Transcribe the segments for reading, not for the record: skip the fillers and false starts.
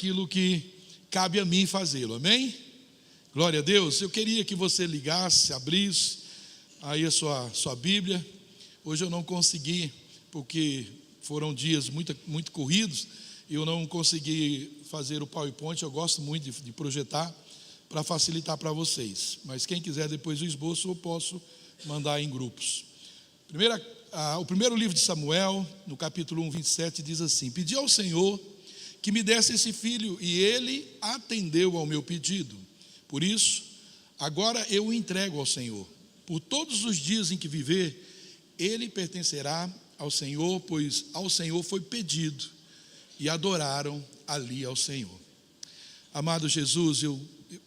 aquilo que cabe a mim fazê-lo, amém? Glória a Deus. Eu queria que você ligasse, abrisse aí a sua Bíblia. Hoje eu não consegui, porque foram dias muito corridos, e eu não consegui fazer o PowerPoint. Eu gosto muito de projetar para facilitar para vocês, mas quem quiser depois do esboço eu posso mandar em grupos. O primeiro livro de Samuel, no capítulo 1, 27, diz assim: pedi ao Senhor que me desse esse filho, e ele atendeu ao meu pedido. Por isso, agora eu o entrego ao Senhor. Por todos os dias em que viver, ele pertencerá ao Senhor, pois ao Senhor foi pedido. E adoraram ali ao Senhor. Amado Jesus, eu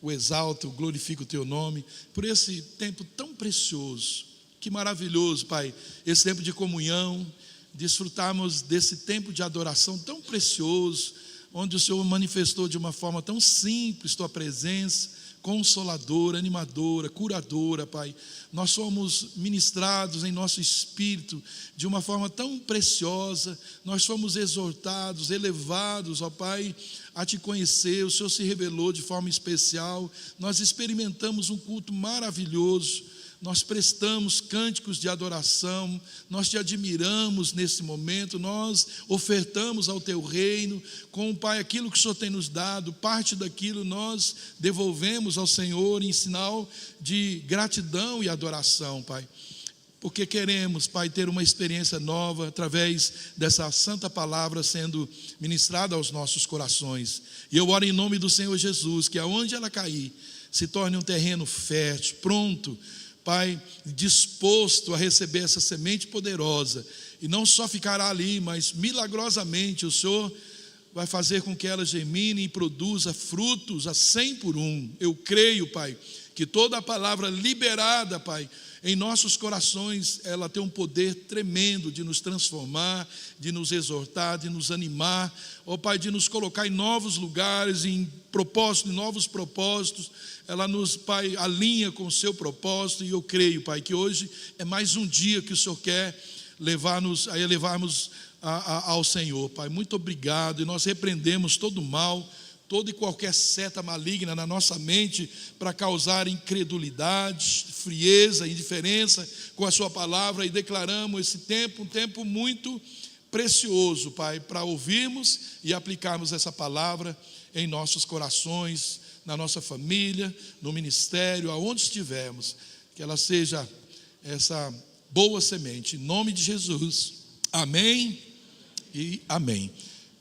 o exalto, glorifico o teu nome, por esse tempo tão precioso. Que maravilhoso, Pai, esse tempo de comunhão, desfrutarmos desse tempo de adoração tão precioso, onde o Senhor manifestou de uma forma tão simples tua presença, consoladora, animadora, curadora, Pai. Nós somos ministrados em nosso espírito de uma forma tão preciosa. Nós fomos exortados, elevados, ó Pai, a te conhecer. O Senhor se revelou de forma especial. Nós experimentamos um culto maravilhoso. Nós prestamos cânticos de adoração, nós te admiramos nesse momento, nós ofertamos ao teu reino, com, Pai, aquilo que o Senhor tem nos dado, parte daquilo nós devolvemos ao Senhor em sinal de gratidão e adoração, Pai. Porque queremos, Pai, ter uma experiência nova através dessa santa palavra sendo ministrada aos nossos corações. E eu oro em nome do Senhor Jesus, que aonde ela cair, se torne um terreno fértil, pronto, Pai, disposto a receber essa semente poderosa, e não só ficará ali, mas milagrosamente o Senhor vai fazer com que ela germine e produza frutos a 100 por 1. Eu creio, Pai, que toda a palavra liberada, Pai, em nossos corações, ela tem um poder tremendo de nos transformar, de nos exortar, de nos animar, ó Pai, de nos colocar em novos lugares, em novos propósitos. Ela nos, Pai, alinha com o seu propósito, e eu creio, Pai, que hoje é mais um dia que o Senhor quer levar-nos a elevarmos ao Senhor, Pai. Muito obrigado, e nós repreendemos todo o mal, toda e qualquer seta maligna na nossa mente para causar incredulidade, frieza, indiferença com a sua palavra, e declaramos esse tempo um tempo muito precioso, Pai, para ouvirmos e aplicarmos essa palavra em nossos corações, na nossa família, no ministério, aonde estivermos, que ela seja essa boa semente, em nome de Jesus, amém e amém.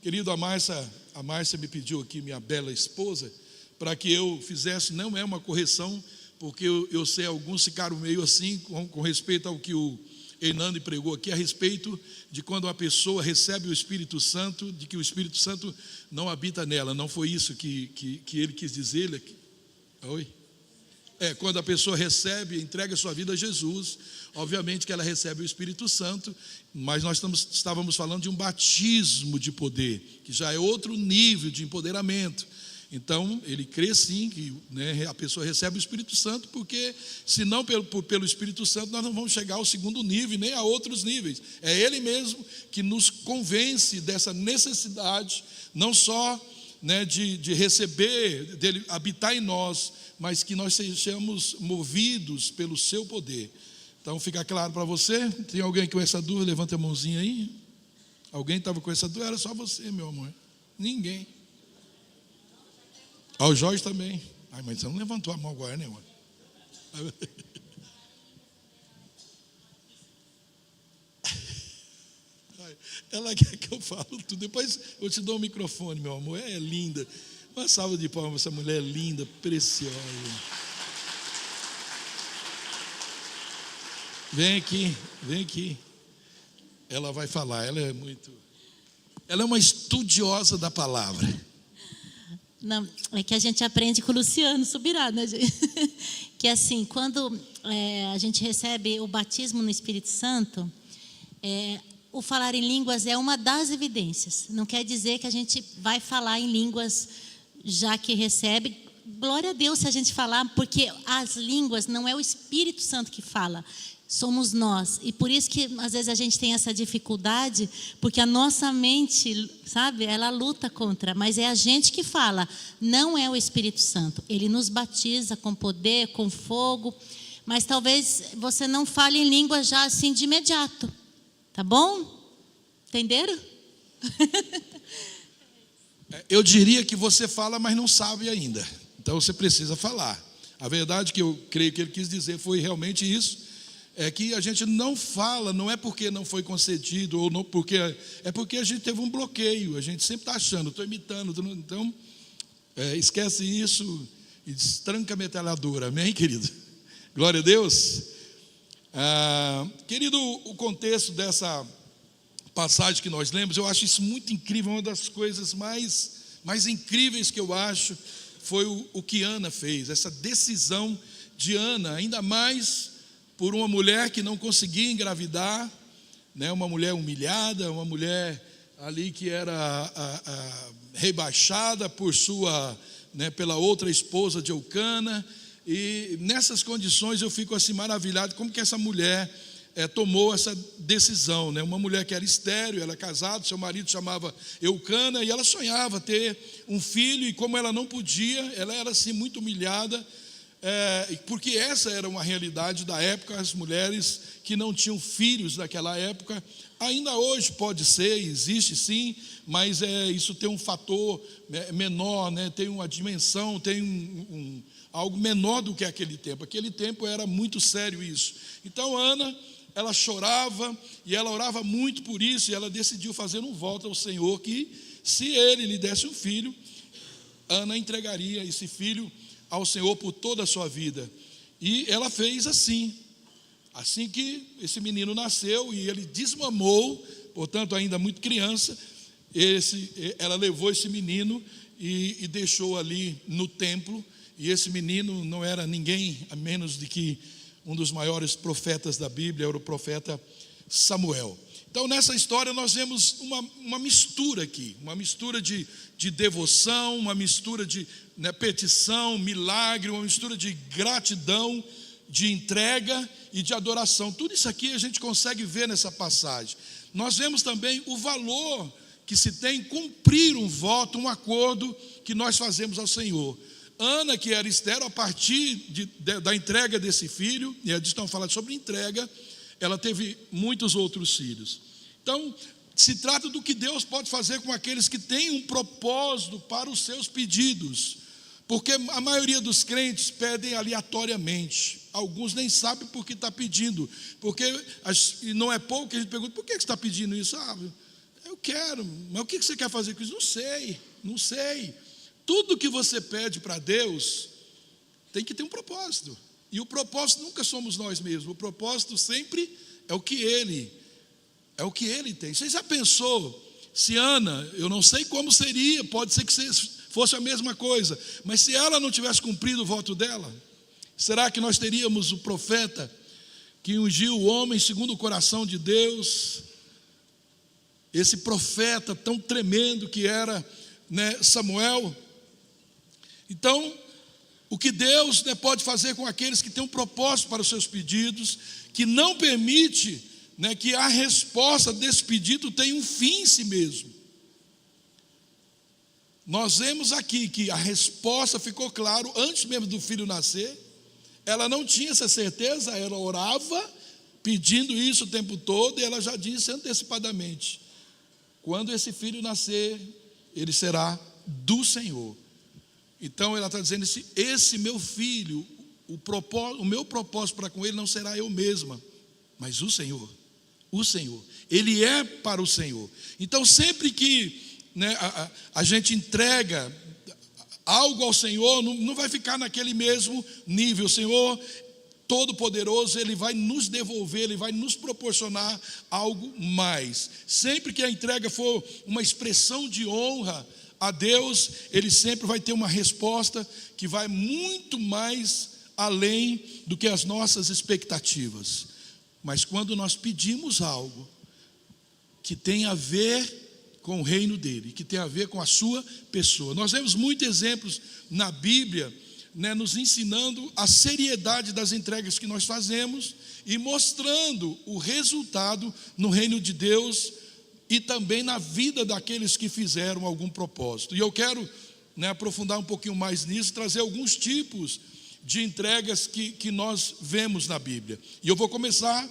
Querido, a Márcia me pediu aqui, minha bela esposa, para que eu fizesse, não é uma correção, porque eu sei, alguns ficaram meio assim, com respeito ao que o Hernando pregou aqui, a respeito de quando a pessoa recebe o Espírito Santo, de que o Espírito Santo não habita nela. Não foi isso que ele quis dizer? Oi? Quando a pessoa recebe, entrega a sua vida a Jesus, obviamente que ela recebe o Espírito Santo, mas nós estávamos falando de um batismo de poder, que já é outro nível de empoderamento. Então, ele crê sim que, né, a pessoa recebe o Espírito Santo, porque se não pelo Espírito Santo, nós não vamos chegar ao segundo nível, nem a outros níveis. É Ele mesmo que nos convence dessa necessidade, não só, né, de receber, dele habitar em nós, mas que nós sejamos movidos pelo seu poder. Então, fica claro para você? Tem alguém com essa dúvida? Levanta a mãozinha aí. Alguém estava com essa dúvida? Era só você, meu amor. Ninguém. O Jorge também. Ai, mas você não levantou a mão agora, né, mano? Ela quer que eu fale tudo. Depois eu te dou o microfone, meu amor. É linda. Uma salva de palmas, essa mulher é linda, preciosa. Vem aqui. Ela vai falar. Ela é uma estudiosa da palavra. Não, é que a gente aprende com o Luciano Subirá, né, gente? Que assim, quando a gente recebe o batismo no Espírito Santo, o falar em línguas é uma das evidências. Não quer dizer que a gente vai falar em línguas já que recebe. Glória a Deus se a gente falar, porque as línguas não é o Espírito Santo que fala, somos nós. E por isso que às vezes a gente tem essa dificuldade, porque a nossa mente, sabe, ela luta contra, mas é a gente que fala, não é o Espírito Santo. Ele nos batiza com poder, com fogo, mas talvez você não fale em língua já assim de imediato, tá bom? Entenderam? Eu diria que você fala, mas não sabe ainda. Então você precisa falar. A verdade que eu creio que ele quis dizer foi realmente isso. É que a gente não fala, não é porque não foi concedido, ou não porque, é porque a gente teve um bloqueio. A gente sempre está achando, estou imitando. Então, esquece isso e destranca a metralhadora. Amém, querido? Glória a Deus. Querido, o contexto dessa passagem que nós lemos, eu acho isso muito incrível. Uma das coisas mais incríveis que eu acho foi o que Ana fez, essa decisão de Ana, ainda mais por uma mulher que não conseguia engravidar, né? Uma mulher humilhada, uma mulher ali que era rebaixada por pela outra esposa de Eucana. E nessas condições eu fico assim maravilhado como que essa mulher tomou essa decisão, né? Uma mulher que era estéril, ela é casada, seu marido chamava Eucana, e ela sonhava ter um filho, e como ela não podia, ela era assim muito humilhada, porque essa era uma realidade da época. As mulheres que não tinham filhos naquela época, ainda hoje pode ser, existe sim, mas isso tem um fator menor, né? Tem uma dimensão, tem algo menor do que aquele tempo. Aquele tempo era muito sério isso. Então Ana, ela chorava e ela orava muito por isso, e ela decidiu fazer um voto ao Senhor que, se ele lhe desse um filho, Ana entregaria esse filho ao Senhor por toda a sua vida. E ela fez assim que esse menino nasceu e ele desmamou, portanto ainda muito criança, ela levou esse menino e deixou ali no templo. E esse menino não era ninguém a menos de que um dos maiores profetas da Bíblia, era o profeta Samuel. Então nessa história nós vemos uma mistura aqui, uma mistura de devoção, uma mistura de petição, milagre, uma mistura de gratidão, de entrega e de adoração. Tudo isso aqui a gente consegue ver nessa passagem. Nós vemos também o valor que se tem em cumprir um voto, um acordo que nós fazemos ao Senhor. Ana, que era estéril, a partir da entrega desse filho, e eles estão falando sobre entrega, ela teve muitos outros filhos. Então, se trata do que Deus pode fazer com aqueles que têm um propósito para os seus pedidos, porque a maioria dos crentes pedem aleatoriamente. Alguns nem sabem por que está pedindo, porque e não é pouco que a gente pergunta: por que você está pedindo isso? Eu quero, mas o que você quer fazer com isso? Não sei. Tudo que você pede para Deus tem que ter um propósito, e o propósito nunca somos nós mesmos. O propósito sempre é o que Ele tem. Você já pensou se Ana, eu não sei como seria, pode ser que fosse a mesma coisa, mas se ela não tivesse cumprido o voto dela, será que nós teríamos o profeta que ungiu o homem segundo o coração de Deus, esse profeta tão tremendo que era, Samuel? Então, o que Deus pode fazer com aqueles que têm um propósito para os seus pedidos, que não permite que a resposta desse pedido tenha um fim em si mesmo. Nós vemos aqui que a resposta ficou claro antes mesmo do filho nascer. Ela não tinha essa certeza, ela orava pedindo isso o tempo todo, e ela já disse antecipadamente: quando esse filho nascer, ele será do Senhor. Então ela está dizendo: esse meu filho, o meu propósito para com ele não será eu mesma, mas o Senhor. Ele é para o Senhor. Então sempre que a gente entrega algo ao Senhor, não vai ficar naquele mesmo nível. O Senhor Todo-Poderoso, Ele vai nos devolver, Ele vai nos proporcionar algo mais. Sempre que a entrega for uma expressão de honra a Deus, Ele sempre vai ter uma resposta que vai muito mais além do que as nossas expectativas. Mas quando nós pedimos algo que tem a ver com o reino dele, que tem a ver com a sua pessoa, nós vemos muitos exemplos na Bíblia, nos ensinando a seriedade das entregas que nós fazemos e mostrando o resultado no reino de Deus e também na vida daqueles que fizeram algum propósito. E eu quero, aprofundar um pouquinho mais nisso, trazer alguns tipos de entregas que nós vemos na Bíblia. E eu vou começar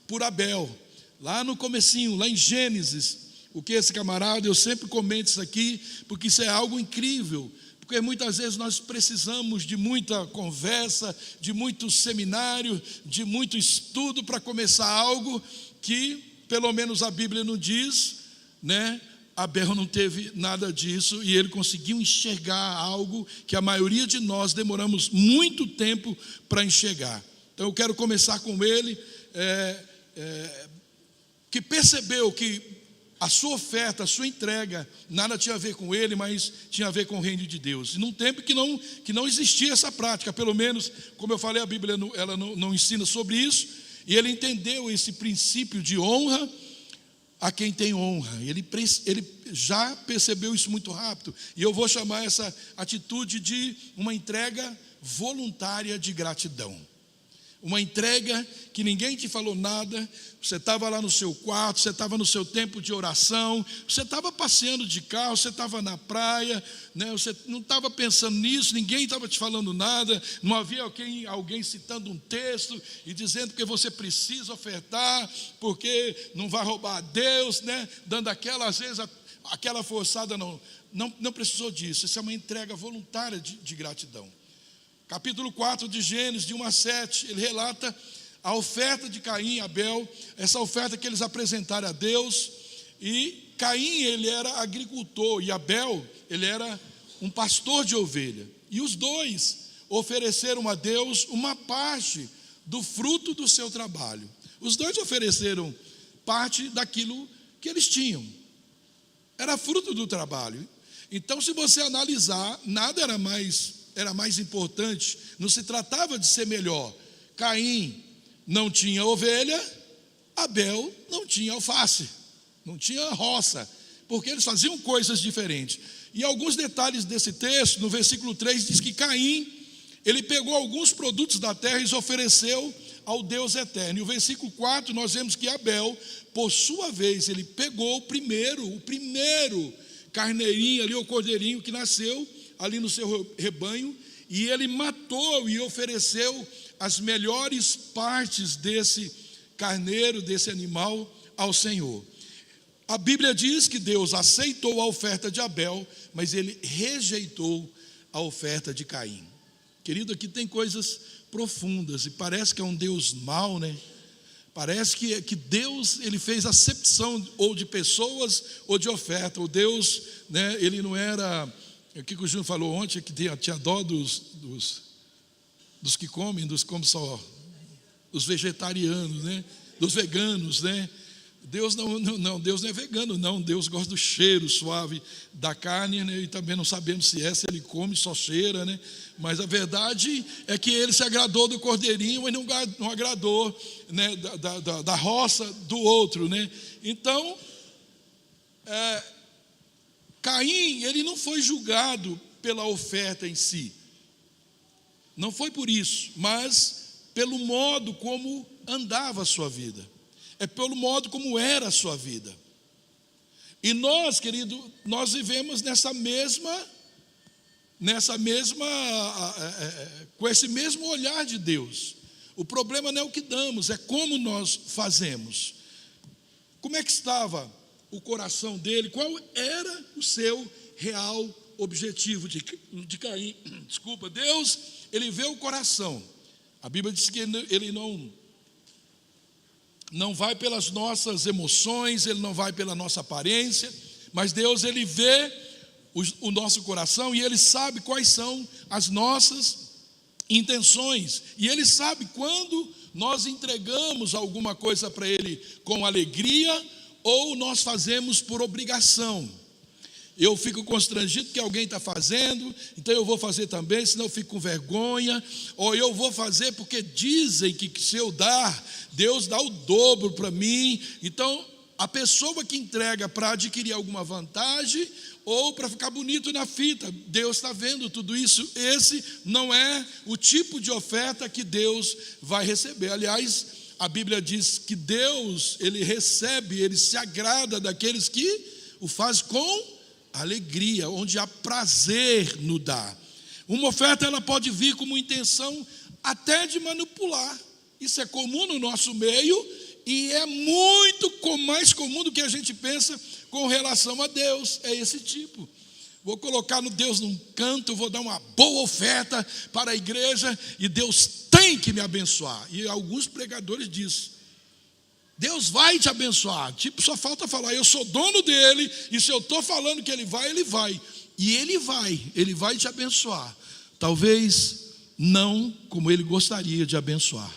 por Abel, lá no comecinho, lá em Gênesis. O que esse camarada, eu sempre comento isso aqui, porque isso é algo incrível, porque muitas vezes nós precisamos de muita conversa, de muito seminário, de muito estudo para começar algo que, pelo menos a Bíblia não diz, Abel não teve nada disso, e ele conseguiu enxergar algo que a maioria de nós demoramos muito tempo para enxergar. Então eu quero começar com ele, que percebeu que a sua oferta, a sua entrega, nada tinha a ver com ele, mas tinha a ver com o reino de Deus. E num tempo que não existia essa prática, pelo menos, como eu falei, a Bíblia ela não ensina sobre isso, e ele entendeu esse princípio de honra a quem tem honra. Ele já percebeu isso muito rápido, e eu vou chamar essa atitude de uma entrega voluntária de gratidão. Uma entrega que ninguém te falou nada, você estava lá no seu quarto, você estava no seu tempo de oração, você estava passeando de carro, você estava na praia, você não estava pensando nisso, ninguém estava te falando nada, não havia alguém citando um texto e dizendo que você precisa ofertar, porque não vai roubar a Deus, dando às vezes, aquela forçada, não precisou disso. Isso é uma entrega voluntária de gratidão. Capítulo 4 de Gênesis, de 1 a 7, ele relata a oferta de Caim e Abel, essa oferta que eles apresentaram a Deus. E Caim, ele era agricultor, e Abel, ele era um pastor de ovelha. E os dois ofereceram a Deus uma parte do fruto do seu trabalho. Os dois ofereceram parte daquilo que eles tinham. Era fruto do trabalho. Então, se você analisar, nada era mais importante, não se tratava de ser melhor. Caim não tinha ovelha, Abel não tinha alface, não tinha roça, porque eles faziam coisas diferentes. E alguns detalhes desse texto, no versículo 3, diz que Caim, ele pegou alguns produtos da terra e os ofereceu ao Deus eterno. E o versículo 4, nós vemos que Abel, por sua vez, ele pegou o primeiro carneirinho ali, o cordeirinho que nasceu ali no seu rebanho, e ele matou e ofereceu as melhores partes desse carneiro, desse animal, ao Senhor. A Bíblia diz que Deus aceitou a oferta de Abel, mas ele rejeitou a oferta de Caim. Querido, aqui tem coisas profundas, e parece que é um Deus mau, Parece que Deus, ele fez acepção ou de pessoas ou de oferta. O Deus, ele não era... O que o Júnior falou ontem, que tinha dó dos que comem, só os vegetarianos, dos veganos, Deus Deus não é vegano, não. Deus gosta do cheiro suave da carne, e também não sabemos se ele come, só cheira, Mas a verdade é que ele se agradou do cordeirinho, mas não agradou, da roça do outro, Então, Caim, ele não foi julgado pela oferta em si, não foi por isso, mas pelo modo como andava a sua vida, pelo modo como era a sua vida. E nós, querido, nós vivemos com esse mesmo olhar de Deus. O problema não é o que damos, é como nós fazemos. Como é que estava o coração dele? Qual era o seu real objetivo de Caim? Desculpa, Deus, ele vê o coração. A Bíblia diz que ele não vai pelas nossas emoções, ele não vai pela nossa aparência, mas Deus, ele vê o nosso coração, e ele sabe quais são as nossas intenções, e ele sabe quando nós entregamos alguma coisa para ele com alegria, ou nós fazemos por obrigação. Eu fico constrangido que alguém está fazendo, então eu vou fazer também, senão eu fico com vergonha. Ou eu vou fazer porque dizem que se eu dar, Deus dá o dobro para mim. Então, a pessoa que entrega para adquirir alguma vantagem, ou para ficar bonito na fita, Deus está vendo tudo isso. Esse não é o tipo de oferta que Deus vai receber. Aliás, a Bíblia diz que Deus, Ele recebe, Ele se agrada daqueles que o faz com alegria, onde há prazer no dar. Uma oferta, ela pode vir com uma intenção até de manipular. Isso é comum no nosso meio e é muito mais comum do que a gente pensa com relação a Deus. É esse tipo. Vou colocar no Deus num canto, vou dar uma boa oferta para a igreja e Deus tem que me abençoar. E alguns pregadores dizem, Deus vai te abençoar. Tipo, só falta falar, eu sou dono dele e se eu estou falando que ele vai, ele vai. E ele vai te abençoar. Talvez não como ele gostaria de abençoar.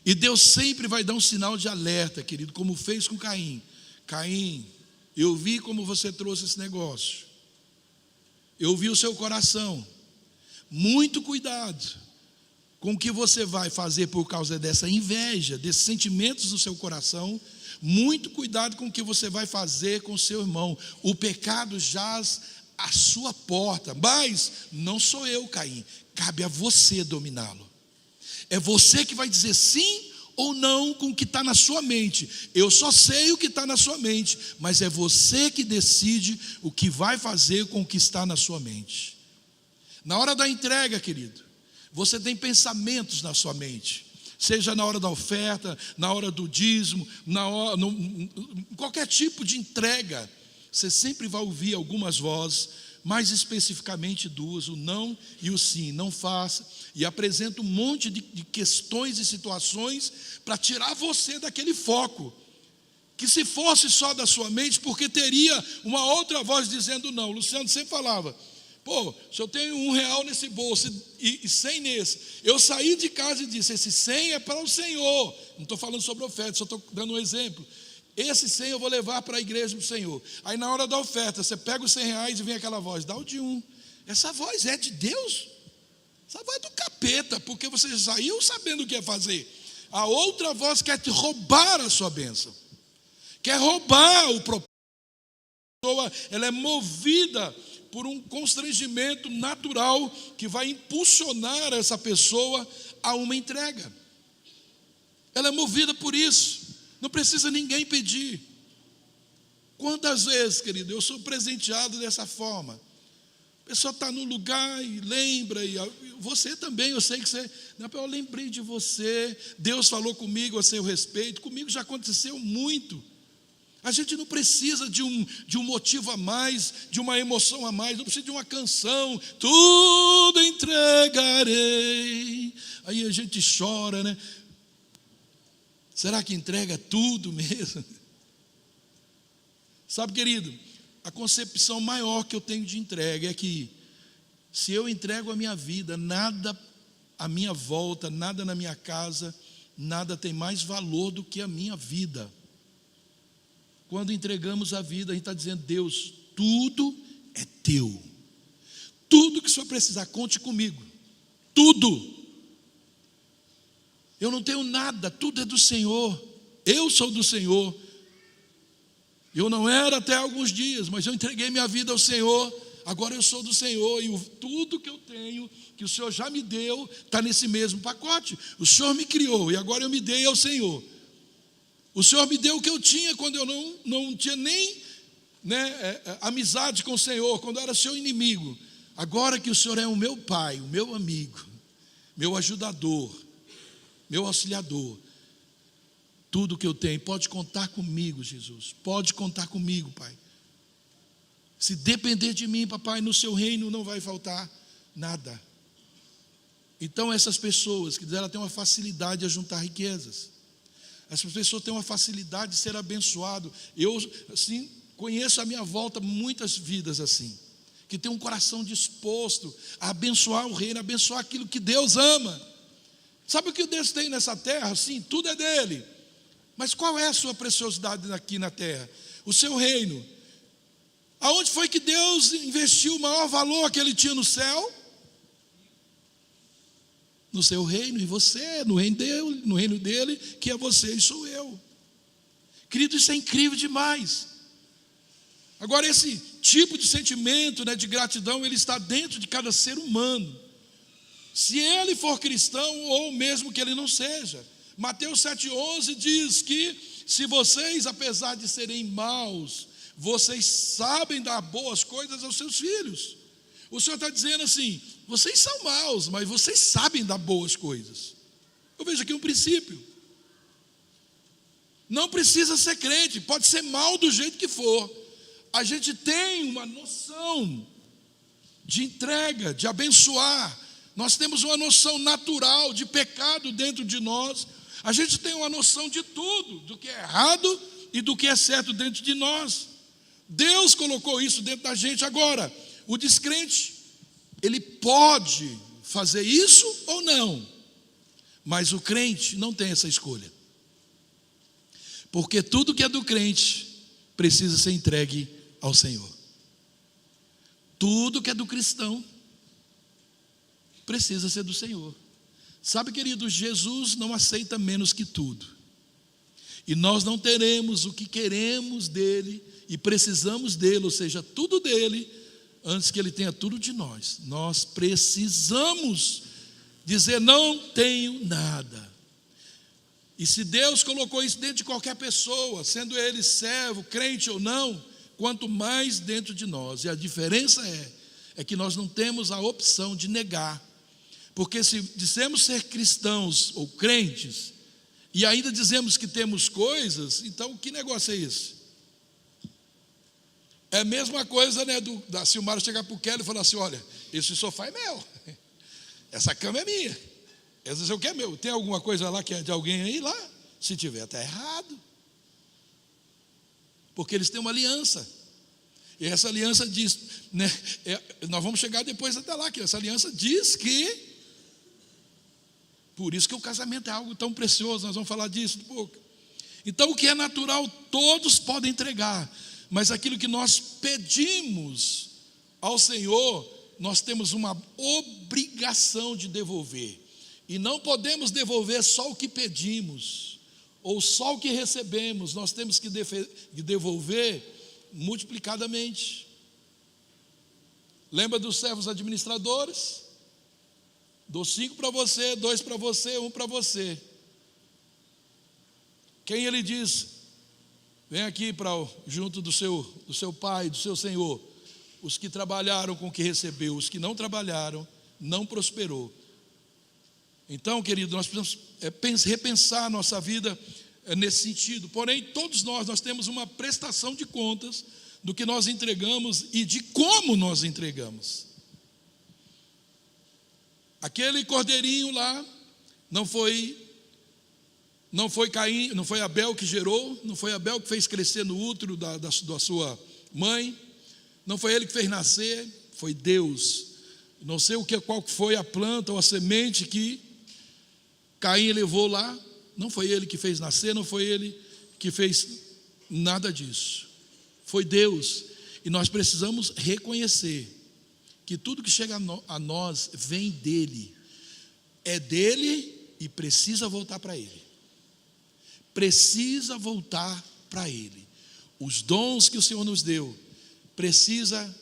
E Deus sempre vai dar um sinal de alerta, querido, como fez com Caim. Caim, eu vi como você trouxe esse negócio. Eu vi o seu coração. Muito cuidado com o que você vai fazer por causa dessa inveja, desses sentimentos do seu coração. Muito cuidado com o que você vai fazer com o seu irmão. O pecado jaz à sua porta, mas não sou eu, Caim. Cabe a você dominá-lo. É você que vai dizer sim ou não com o que está na sua mente. Eu só sei o que está na sua mente, mas é você que decide o que vai fazer com o que está na sua mente. Na hora da entrega, querido, você tem pensamentos na sua mente, seja na hora da oferta, na hora do dízimo, qualquer tipo de entrega, você sempre vai ouvir algumas vozes, mais especificamente duas, o não e o sim. Não faça, e apresenta um monte de questões e situações para tirar você daquele foco, que se fosse só da sua mente, porque teria uma outra voz dizendo não. O Luciano sempre falava, pô, se eu tenho R$1 nesse bolso e 100 nesse, eu saí de casa e disse, esse 100 é para o Senhor. Não estou falando sobre oferta, só estou dando um exemplo. Esse 100 eu vou levar para a igreja do Senhor. Aí na hora da oferta, você pega os R$100 e vem aquela voz, dá o de 1. Essa voz é de Deus? Essa voz é do capeta, porque você já saiu sabendo o que é fazer. A outra voz quer te roubar a sua bênção. Quer roubar o propósito. Ela é movida por um constrangimento natural que vai impulsionar essa pessoa a uma entrega. Ela é movida por isso. Não precisa ninguém pedir. Quantas vezes, querido, eu sou presenteado dessa forma. A pessoa está no lugar e lembra, e você também, eu sei que você, eu lembrei de você, Deus falou comigo a seu respeito, comigo já aconteceu muito. A gente não precisa de um motivo a mais, de uma emoção a mais, não precisa de uma canção, tudo entregarei. Aí a gente chora, né? Será que entrega tudo mesmo? Sabe, querido, a concepção maior que eu tenho de entrega é que se eu entrego a minha vida, nada à minha volta, nada na minha casa, nada tem mais valor do que a minha vida. Quando entregamos a vida, a gente está dizendo, Deus, tudo é teu. Tudo que o Senhor precisar, conte comigo. Tudo. Eu não tenho nada, tudo é do Senhor. Eu sou do Senhor. Eu não era até alguns dias, mas eu entreguei minha vida ao Senhor. Agora eu sou do Senhor e tudo que eu tenho, que o Senhor já me deu, está nesse mesmo pacote. O Senhor me criou e agora eu me dei ao Senhor. O Senhor me deu o que eu tinha quando eu não tinha nem amizade com o Senhor, quando eu era seu inimigo. Agora que o Senhor é o meu Pai, o meu amigo, meu ajudador, meu auxiliador, tudo que eu tenho, pode contar comigo, Jesus, pode contar comigo, Pai. Se depender de mim, papai, no seu reino não vai faltar nada. Então essas pessoas, que ela tem uma facilidade a juntar riquezas, essas pessoas têm uma facilidade de ser abençoado. Eu, assim, conheço à minha volta muitas vidas assim, que tem um coração disposto a abençoar o reino, a abençoar aquilo que Deus ama. Sabe o que Deus tem nessa terra? Sim, tudo é dele. Mas qual é a sua preciosidade aqui na terra? O seu reino. Aonde foi que Deus investiu o maior valor que ele tinha no céu? No seu reino, e você, no reino dele, que é você e sou eu. Querido, isso é incrível demais. Agora, esse tipo de sentimento, de gratidão, ele está dentro de cada ser humano. Se ele for cristão, ou mesmo que ele não seja. Mateus 7,11 diz que se vocês, apesar de serem maus, vocês sabem dar boas coisas aos seus filhos. O Senhor está dizendo assim: vocês são maus, mas vocês sabem dar boas coisas. Eu vejo aqui um princípio. Não precisa ser crente, pode ser mal do jeito que for. A gente tem uma noção de entrega, de abençoar. Nós temos uma noção natural de pecado dentro de nós. A gente tem uma noção de tudo, do que é errado e do que é certo dentro de nós. Deus colocou isso dentro da gente. Agora, o descrente, ele pode fazer isso ou não, mas o crente não tem essa escolha, porque tudo que é do crente precisa ser entregue ao Senhor. Tudo que é do cristão precisa ser do Senhor. Sabe, queridos, Jesus não aceita menos que tudo, e nós não teremos o que queremos dele e precisamos dele, ou seja, tudo dele, antes que ele tenha tudo de nós. Nós precisamos dizer: não tenho nada. E se Deus colocou isso dentro de qualquer pessoa, sendo ele servo, crente ou não, quanto mais dentro de nós. E a diferença é que nós não temos a opção de negar. Porque se dissemos ser cristãos ou crentes, e ainda dizemos que temos coisas, então que negócio é esse? É a mesma coisa, né, da Silmara chegar para o Kelly e falar assim: olha, esse sofá é meu, essa cama é minha, esse é o que é meu. Tem alguma coisa lá que é de alguém aí lá? Se tiver, está errado. Porque eles têm uma aliança. E essa aliança diz, né, nós vamos chegar depois até lá, que essa aliança diz que, por isso que o casamento é algo tão precioso. Nós vamos falar disso um pouco. Então, o que é natural, todos podem entregar, mas aquilo que nós pedimos ao Senhor, nós temos uma obrigação de devolver. E não podemos devolver só o que pedimos, ou só o que recebemos. Nós temos que devolver multiplicadamente. Lembra dos servos administradores? Dou 5 para você, 2 para você, 1 para você. Quem ele diz: vem aqui junto do seu pai, do seu senhor. Os que trabalharam com o que recebeu, os que não trabalharam, não prosperou. Então, querido, nós precisamos repensar a nossa vida nesse sentido. Porém, todos nós temos uma prestação de contas do que nós entregamos e de como nós entregamos. Aquele cordeirinho lá não foi Caim, não foi Abel que gerou, não foi Abel que fez crescer no útero da sua mãe, não foi ele que fez nascer, foi Deus. Não sei qual foi a planta ou a semente que Caim levou lá, não foi ele que fez nascer, não foi ele que fez nada disso, foi Deus. E nós precisamos reconhecer que tudo que chega a nós vem dele, é dele e precisa voltar para ele. Precisa voltar para ele. Os dons que o Senhor nos deu, precisa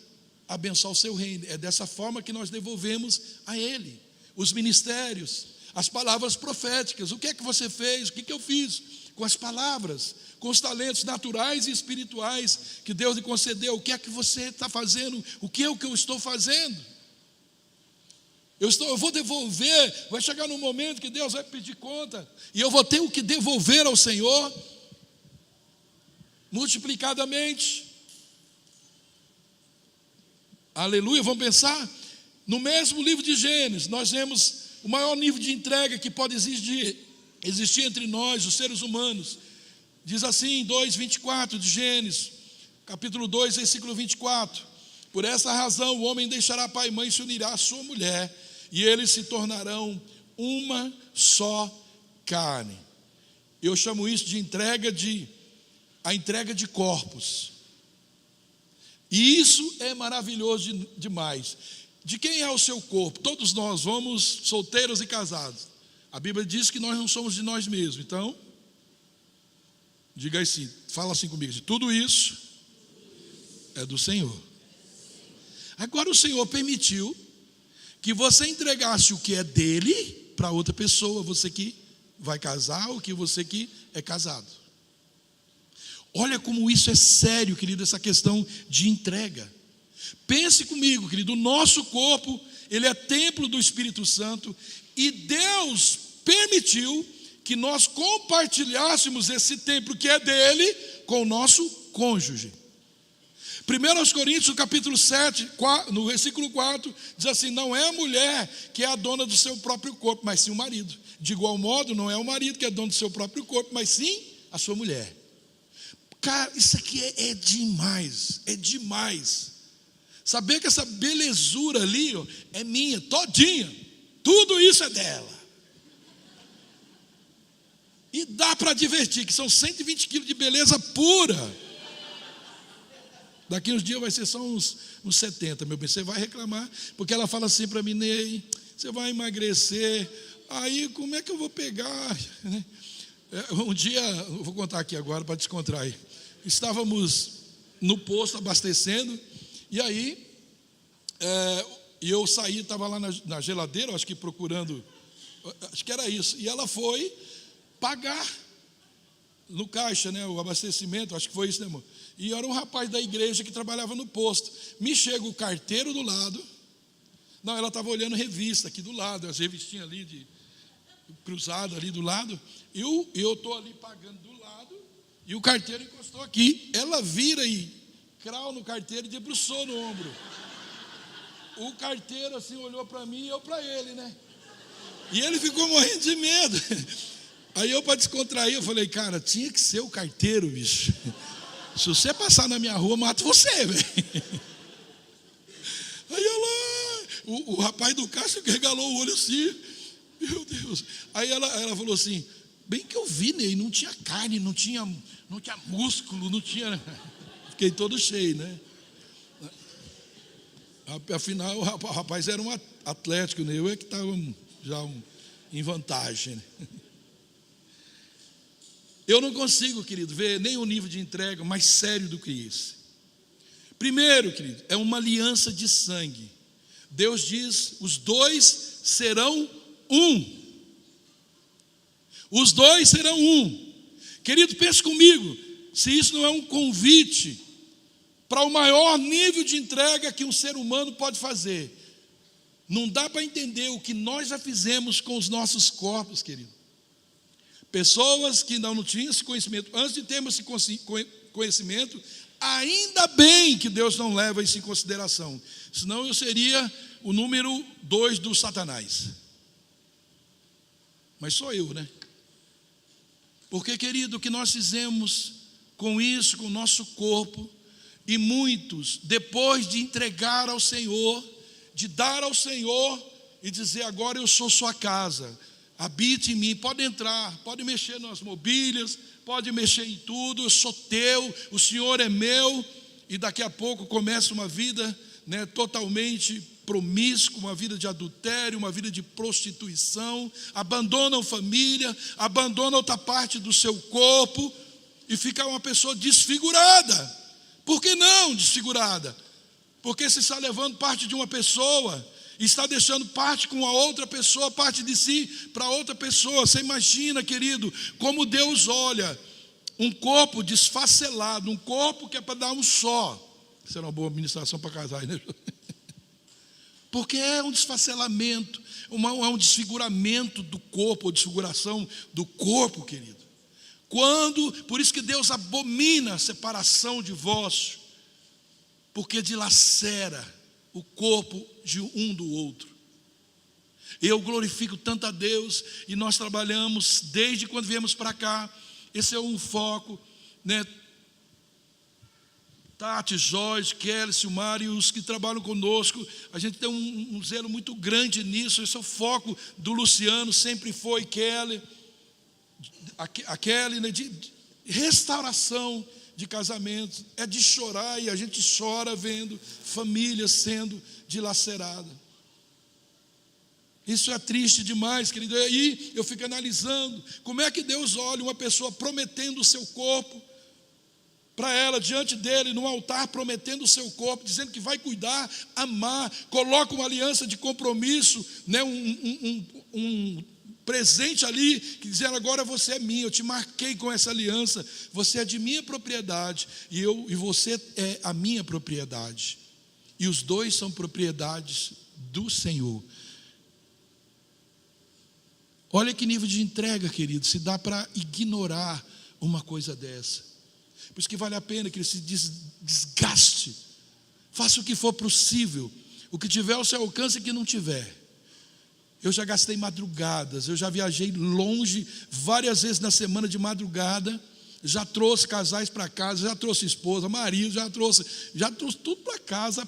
abençoar o seu reino. É dessa forma que nós devolvemos a ele. Os ministérios, as palavras proféticas. O que é que você fez? O que eu fiz com as palavras, com os talentos naturais e espirituais que Deus lhe concedeu? O que é que você está fazendo? O que é o que eu estou fazendo? Eu vou devolver. Vai chegar num momento que Deus vai pedir conta, e eu vou ter o que devolver ao Senhor multiplicadamente. Aleluia. Vamos pensar no mesmo livro de Gênesis. Nós vemos o maior nível de entrega que pode existir entre nós, os seres humanos. Diz assim, 2:24 de Gênesis, capítulo 2, versículo 24: por essa razão o homem deixará pai e mãe e se unirá à sua mulher, e eles se tornarão uma só carne. Eu chamo isso de a entrega de corpos. E isso é maravilhoso demais. De quem é o seu corpo? Todos nós vamos, solteiros e casados. A Bíblia diz que nós não somos de nós mesmos. Então, diga assim, fala assim comigo: tudo isso é do Senhor. Agora o Senhor permitiu que você entregasse o que é dele para outra pessoa, você que vai casar ou que você que é casado. Olha como isso é sério, querido, essa questão de entrega. Pense comigo, querido, o nosso corpo, ele é templo do Espírito Santo e Deus permitiu que nós compartilhássemos esse templo que é dele com o nosso cônjuge. 1 Coríntios, capítulo 7, no versículo 4, diz assim: não é a mulher que é a dona do seu próprio corpo, mas sim o marido. De igual modo, não é o marido que é dono do seu próprio corpo, mas sim a sua mulher. Cara, isso aqui é demais, é demais. Saber que essa belezura ali, ó, é minha, todinha, tudo isso é dela. E dá para divertir, que são 120 quilos de beleza pura. Daqui uns dias vai ser só uns 70, meu bem. Você vai reclamar, porque ela fala assim para mim: Ney, você vai emagrecer, aí como é que eu vou pegar? Um dia, eu vou contar aqui agora para descontrair. Estávamos no posto abastecendo, e aí eu saí, estava lá na geladeira, acho que procurando, acho que era isso, e ela foi pagar no caixa, né, o abastecimento, acho que foi isso, né, amor? E era um rapaz da igreja que trabalhava no posto. Me chega o carteiro do lado. Não, ela estava olhando revista aqui do lado, as revistinhas ali, cruzadas ali do lado. Eu estou ali pagando do lado, e o carteiro encostou aqui. Ela vira e crau no carteiro e debruçou no ombro. O carteiro assim olhou para mim e eu para ele, né? E ele ficou morrendo de medo. Aí eu, para descontrair, eu falei: cara, tinha que ser o carteiro, bicho. Se você passar na minha rua, mato você, velho. Aí o rapaz do caixa regalou o olho assim. Meu Deus. Aí ela falou assim: bem que eu vi, Ney, não tinha carne, não tinha músculo, não tinha. Fiquei todo cheio, né? Afinal, o rapaz era um atlético, né? Eu é que estava já em vantagem, né? Eu não consigo, querido, ver nem o nível de entrega mais sério do que isso. Primeiro, querido, é uma aliança de sangue. Deus diz: os dois serão um. Os dois serão um. Querido, pense comigo, se isso não é um convite para o maior nível de entrega que um ser humano pode fazer. Não dá para entender o que nós já fizemos com os nossos corpos, querido. Pessoas que não tinham esse conhecimento, antes de termos esse conhecimento, ainda bem que Deus não leva isso em consideração, senão eu seria o número 2 do Satanás. Mas sou eu, né? Porque, querido, o que nós fizemos com isso, com o nosso corpo, e muitos, depois de entregar ao Senhor, de dar ao Senhor e dizer: agora eu sou sua casa, habite em mim, pode entrar, pode mexer nas mobílias, pode mexer em tudo, eu sou teu, o Senhor é meu. E daqui a pouco começa uma vida, né, totalmente promíscua, uma vida de adultério, uma vida de prostituição, abandonam família, abandonam outra parte do seu corpo e fica uma pessoa desfigurada. Por que não desfigurada? Porque se está levando parte de uma pessoa, está deixando parte com a outra pessoa, parte de si para outra pessoa. Você imagina, querido, como Deus olha um corpo desfacelado, um corpo que é para dar um só. Isso era uma boa administração para casais, né? Porque é um desfacelamento, é um desfiguramento do corpo, ou desfiguração do corpo, querido. Por isso que Deus abomina a separação de vós, porque dilacera o corpo de um do outro. Eu glorifico tanto a Deus, e nós trabalhamos desde quando viemos para cá. Esse é um foco, né? Tati, Jorge, Kelly, Silmar e os que trabalham conosco, a gente tem um zelo muito grande nisso. Esse é o foco do Luciano, sempre foi Kelly, a Kelly, né? De restauração de casamento, é de chorar, e a gente chora vendo famílias sendo dilaceradas. Isso é triste demais, querido. E aí eu fico analisando como é que Deus olha uma pessoa prometendo o seu corpo para ela, diante dele, no altar, prometendo o seu corpo, dizendo que vai cuidar, amar, coloca uma aliança de compromisso, né? presente ali, que dizendo: agora você é minha, eu te marquei com essa aliança, você é de minha propriedade, e você é a minha propriedade. E os dois são propriedades do Senhor. Olha que nível de entrega, querido, se dá para ignorar uma coisa dessa. Por isso que vale a pena que ele se desgaste, faça o que for possível, o que tiver ao seu alcance e o que não tiver. Eu já gastei madrugadas, eu já viajei longe várias vezes na semana de madrugada, já trouxe casais para casa, já trouxe esposa, marido, já trouxe tudo para casa.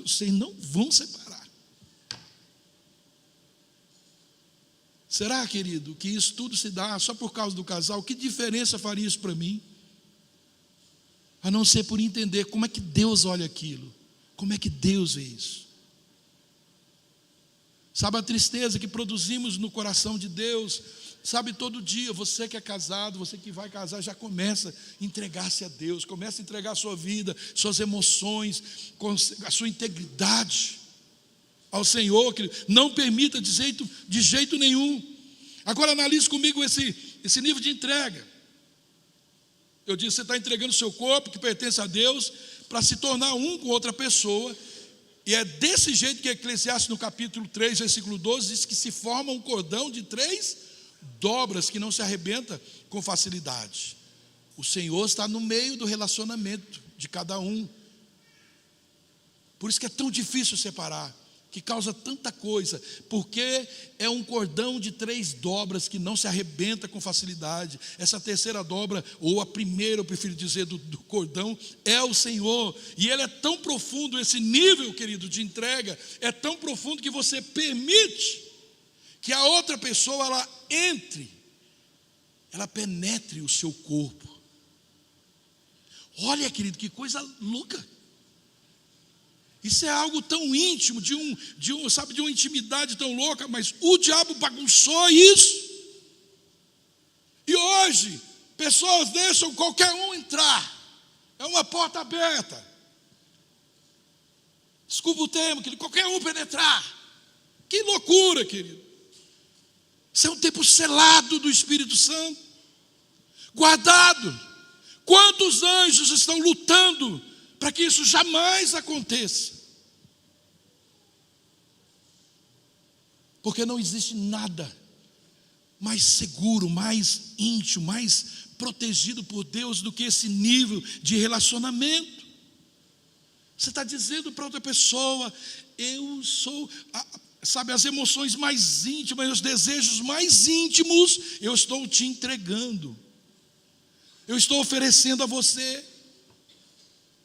Vocês não vão separar. Será, querido, que isso tudo se dá só por causa do casal? Que diferença faria isso para mim? A não ser por entender como é que Deus olha aquilo, como é que Deus vê isso. Sabe a tristeza que produzimos no coração de Deus? Sabe, todo dia, você que é casado, você que vai casar, já começa a entregar-se a Deus, começa a entregar a sua vida, suas emoções, a sua integridade ao Senhor, que não permita de jeito nenhum. Agora analise comigo esse nível de entrega. Eu disse, você está entregando o seu corpo, que pertence a Deus, para se tornar um com outra pessoa. E é desse jeito que Eclesiastes, no capítulo 3, versículo 12, diz que se forma um cordão de 3 dobras que não se arrebenta com facilidade. O Senhor está no meio do relacionamento de cada um. Por isso que é tão difícil separar, que causa tanta coisa, porque é um cordão de 3 dobras que não se arrebenta com facilidade. Essa terceira dobra, ou a primeira, eu prefiro dizer, do cordão, é o Senhor. E ele é tão profundo, esse nível, querido, de entrega, é tão profundo que você permite que a outra pessoa, ela penetre o seu corpo. Olha, querido, que coisa louca. Isso é algo tão íntimo, de uma intimidade tão louca, mas o diabo bagunçou isso. E hoje, pessoas deixam qualquer um entrar. É uma porta aberta. Desculpa o termo, querido, qualquer um penetrar. Que loucura, querido. Isso é um tempo selado do Espírito Santo, guardado. Quantos anjos estão lutando para que isso jamais aconteça? Porque não existe nada mais seguro, mais íntimo, mais protegido por Deus do que esse nível de relacionamento. Você está dizendo para outra pessoa: eu sou, sabe, as emoções mais íntimas, os desejos mais íntimos, eu estou te entregando, eu estou oferecendo a você.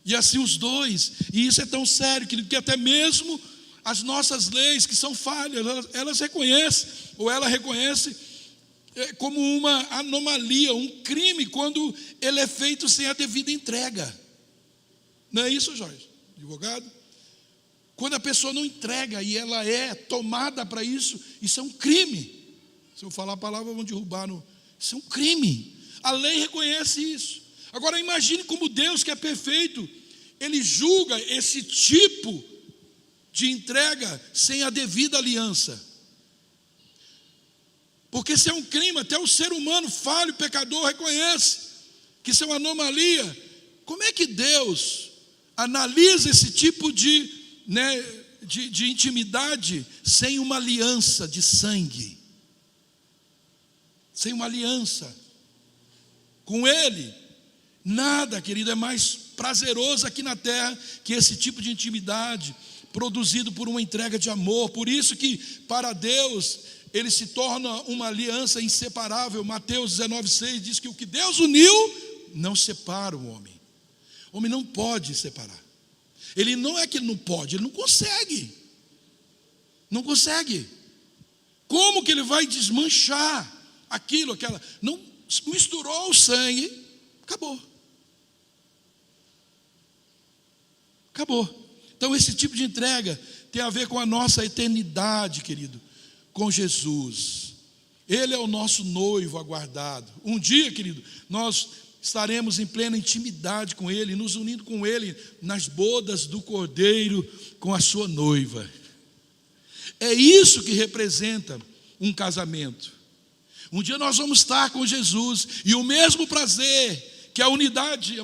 E assim os dois. E isso é tão sério, querido, que até mesmo as nossas leis, que são falhas, elas reconhecem, ou ela reconhece como uma anomalia, um crime, quando ele é feito sem a devida entrega. Não é isso, Jorge, advogado? Quando a pessoa não entrega e ela é tomada para isso, isso é um crime. Se eu falar a palavra, vão derrubar. Isso é um crime. A lei reconhece isso. Agora imagine como Deus, que é perfeito, ele julga esse tipo de entrega sem a devida aliança. Porque se é um crime, até o ser humano falho, pecador, reconhece que isso é uma anomalia. Como é que Deus analisa esse tipo de intimidade sem uma aliança de sangue? Sem uma aliança com Ele. Nada, querido, é mais prazeroso aqui na terra que esse tipo de intimidade produzido por uma entrega de amor. Por isso que para Deus ele se torna uma aliança inseparável. Mateus 19,6 diz que o que Deus uniu não separa o homem. O homem não pode separar. Ele não é que ele não pode, ele não consegue. Não consegue. Como que ele vai desmanchar aquilo, aquela? Não misturou o sangue, acabou. Acabou. Então esse tipo de entrega tem a ver com a nossa eternidade, querido, com Jesus. Ele é o nosso noivo aguardado. Um dia, querido, nós estaremos em plena intimidade com Ele, nos unindo com Ele nas bodas do Cordeiro com a sua noiva. É isso que representa um casamento. Um dia nós vamos estar com Jesus, e o mesmo prazer, que a unidade,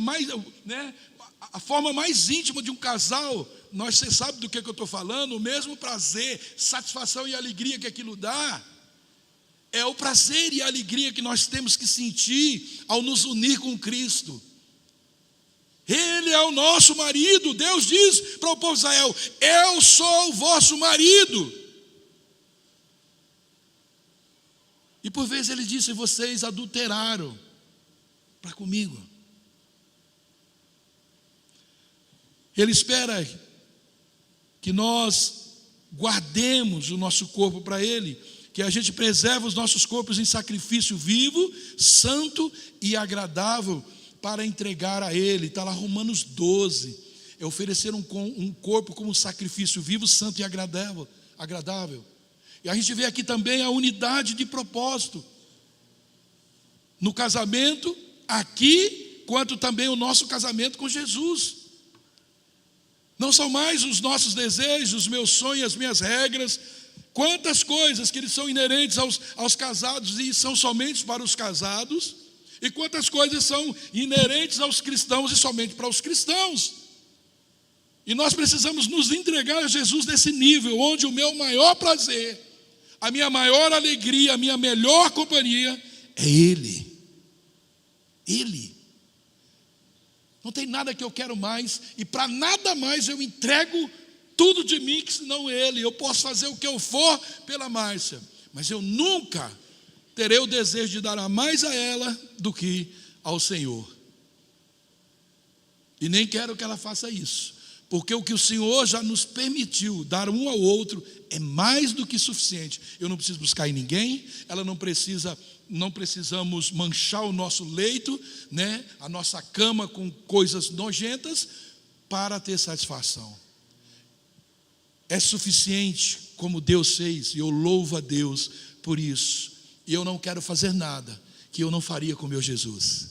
a forma mais íntima de um casal, você sabe do que eu estou falando, o mesmo prazer, satisfação e alegria que aquilo dá, é o prazer e a alegria que nós temos que sentir ao nos unir com Cristo. Ele é o nosso marido. Deus diz para o povo de Israel: eu sou o vosso marido. E por vezes ele disse: vocês adulteraram para comigo. Ele espera que nós guardemos o nosso corpo para Ele, que a gente preserve os nossos corpos em sacrifício vivo, santo e agradável, para entregar a Ele. Está lá Romanos 12, é oferecer um corpo como sacrifício vivo, santo e agradável. E a gente vê aqui também a unidade de propósito, no casamento, aqui, quanto também o nosso casamento com Jesus. Não são mais os nossos desejos, os meus sonhos, as minhas regras. Quantas coisas que eles são inerentes aos casados e são somente para os casados, e quantas coisas são inerentes aos cristãos e somente para os cristãos. E nós precisamos nos entregar a Jesus nesse nível, onde o meu maior prazer, a minha maior alegria, a minha melhor companhia é Ele. Ele. Não tem nada que eu quero mais, e para nada mais eu entrego tudo de mim que senão Ele. Eu posso fazer o que eu for pela Márcia, mas eu nunca terei o desejo de dar a mais a ela do que ao Senhor. E nem quero que ela faça isso, porque o que o Senhor já nos permitiu dar um ao outro é mais do que suficiente. Eu não preciso buscar em ninguém, ela não precisamos manchar o nosso leito, a nossa cama com coisas nojentas para ter satisfação. É suficiente como Deus fez, e eu louvo a Deus por isso. E eu não quero fazer nada que eu não faria com meu Jesus,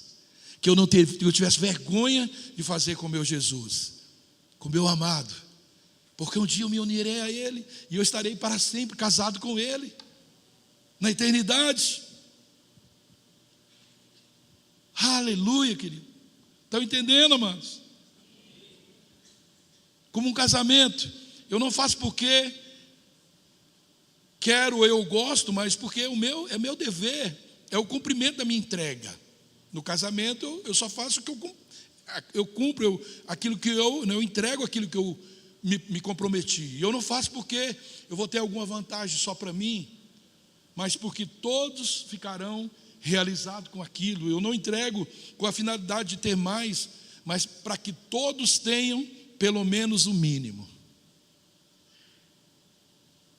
que eu tivesse vergonha de fazer com meu Jesus, com meu amado, porque um dia eu me unirei a Ele, e eu estarei para sempre casado com Ele, na eternidade. Aleluia, querido. Estão entendendo, amados? Como um casamento, eu não faço porque quero, eu gosto, mas porque é meu dever, é o cumprimento da minha entrega. No casamento, eu só faço o que eu cumpro, aquilo que eu entrego, aquilo que eu me comprometi. E eu não faço porque eu vou ter alguma vantagem só para mim, mas porque todos ficarão realizados com aquilo. Eu não entrego com a finalidade de ter mais, mas para que todos tenham pelo menos o mínimo.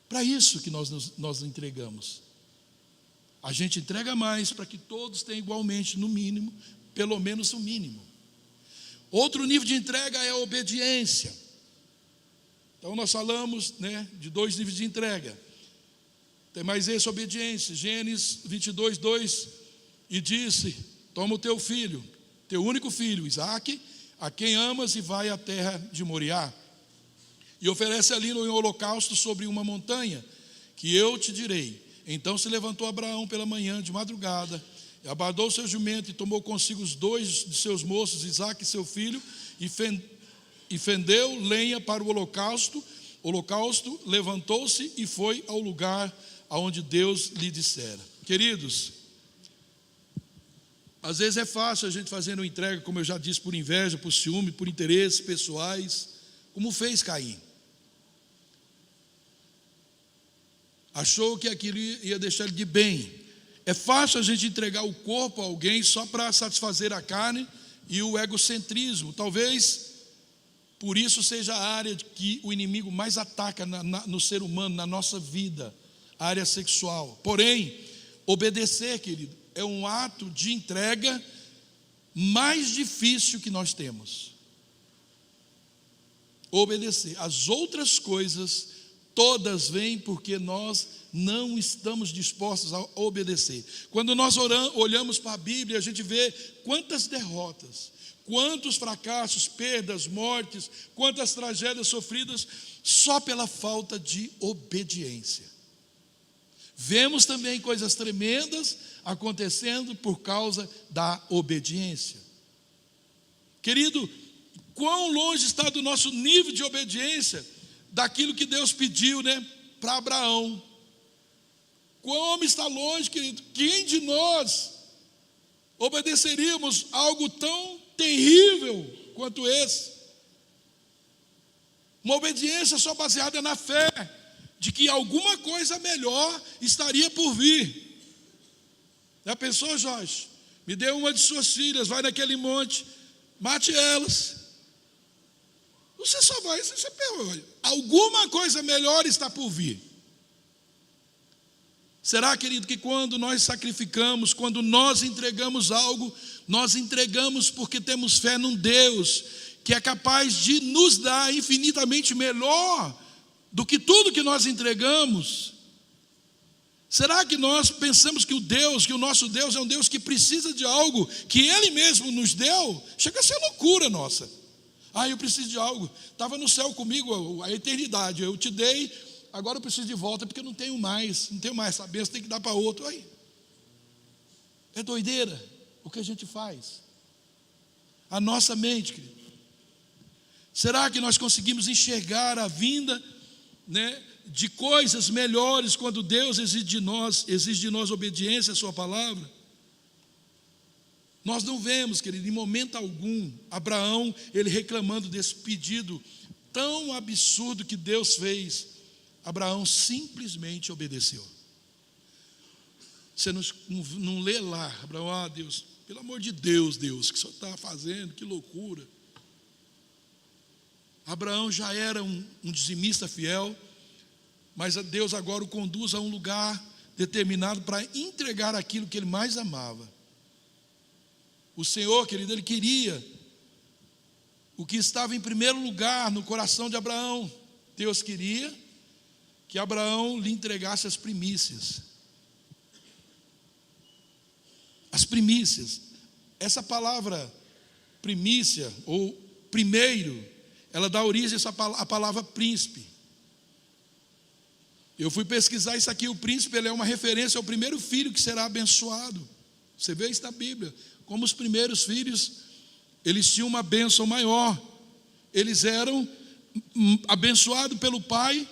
Para isso que nós entregamos. A gente entrega mais para que todos tenham igualmente, no mínimo, pelo menos o mínimo. Outro nível de entrega é a obediência. Então nós falamos de 2 níveis de entrega. Tem mais esse, obediência. Gênesis 22, 2. E disse: toma o teu filho, teu único filho, Isaque, a quem amas, e vai à terra de Moriá, e oferece ali no holocausto sobre uma montanha, que eu te direi. Então se levantou Abraão pela manhã, de madrugada, e abardou seu jumento, e tomou consigo os 2 de seus moços, Isaque e seu filho, e fendeu lenha para o holocausto, levantou-se e foi ao lugar aonde Deus lhe dissera. Queridos, às vezes é fácil a gente fazer uma entrega, como eu já disse, por inveja, por ciúme, por interesses pessoais, como fez Caim. Achou que aquilo ia deixar ele de bem. É fácil a gente entregar o corpo a alguém só para satisfazer a carne e o egocentrismo. Talvez por isso seja a área que o inimigo mais ataca no ser humano, na nossa vida, a área sexual. Porém, obedecer, querido, é um ato de entrega mais difícil que nós temos. Obedecer. As outras coisas todas vêm porque nós não estamos dispostos a obedecer. Quando nós olhamos para a Bíblia, a gente vê quantas derrotas, quantos fracassos, perdas, mortes, quantas tragédias sofridas só pela falta de obediência. vemos também coisas tremendas acontecendo por causa da obediência. Querido, quão longe está do nosso nível de obediência daquilo que Deus pediu, para Abraão? Como está longe, querido? Quem de nós obedeceríamos a algo tão terrível quanto esse? Uma obediência só baseada na fé de que alguma coisa melhor estaria por vir. Já pensou, Jorge? Me dê uma de suas filhas, vai naquele monte, mate elas. Você só vai, você pergunta, alguma coisa melhor está por vir. Será, querido, que quando nós sacrificamos, quando nós entregamos algo, nós entregamos porque temos fé num Deus que é capaz de nos dar infinitamente melhor do que tudo que nós entregamos? Será que nós pensamos que o nosso Deus é um Deus que precisa de algo que Ele mesmo nos deu? Chega a ser loucura nossa. Eu preciso de algo, estava no céu comigo a eternidade, eu te dei, agora eu preciso de volta porque eu não tenho mais essa bênção, tem que dar para outro. Aí é doideira o que a gente faz. A nossa mente, querido. Será que nós conseguimos enxergar a vinda, de coisas melhores quando Deus exige de nós obediência à sua palavra? Nós não vemos, querido, em momento algum, Abraão, ele reclamando desse pedido tão absurdo que Deus fez. Abraão simplesmente obedeceu. Você não lê lá, Abraão, Deus, pelo amor de Deus, Deus, o que o Senhor está fazendo, que loucura. Abraão já era um dizimista fiel, mas Deus agora o conduz a um lugar determinado para entregar aquilo que ele mais amava. O Senhor, querido, Ele queria o que estava em primeiro lugar no coração de Abraão. Deus queria que Abraão lhe entregasse as primícias. As primícias. Essa palavra primícia, ou primeiro, ela dá origem à palavra príncipe. Eu fui pesquisar isso aqui, o príncipe ele é uma referência ao primeiro filho que será abençoado. Você vê isso na Bíblia. Como os primeiros filhos, eles tinham uma bênção maior. Eles eram abençoados pelo pai,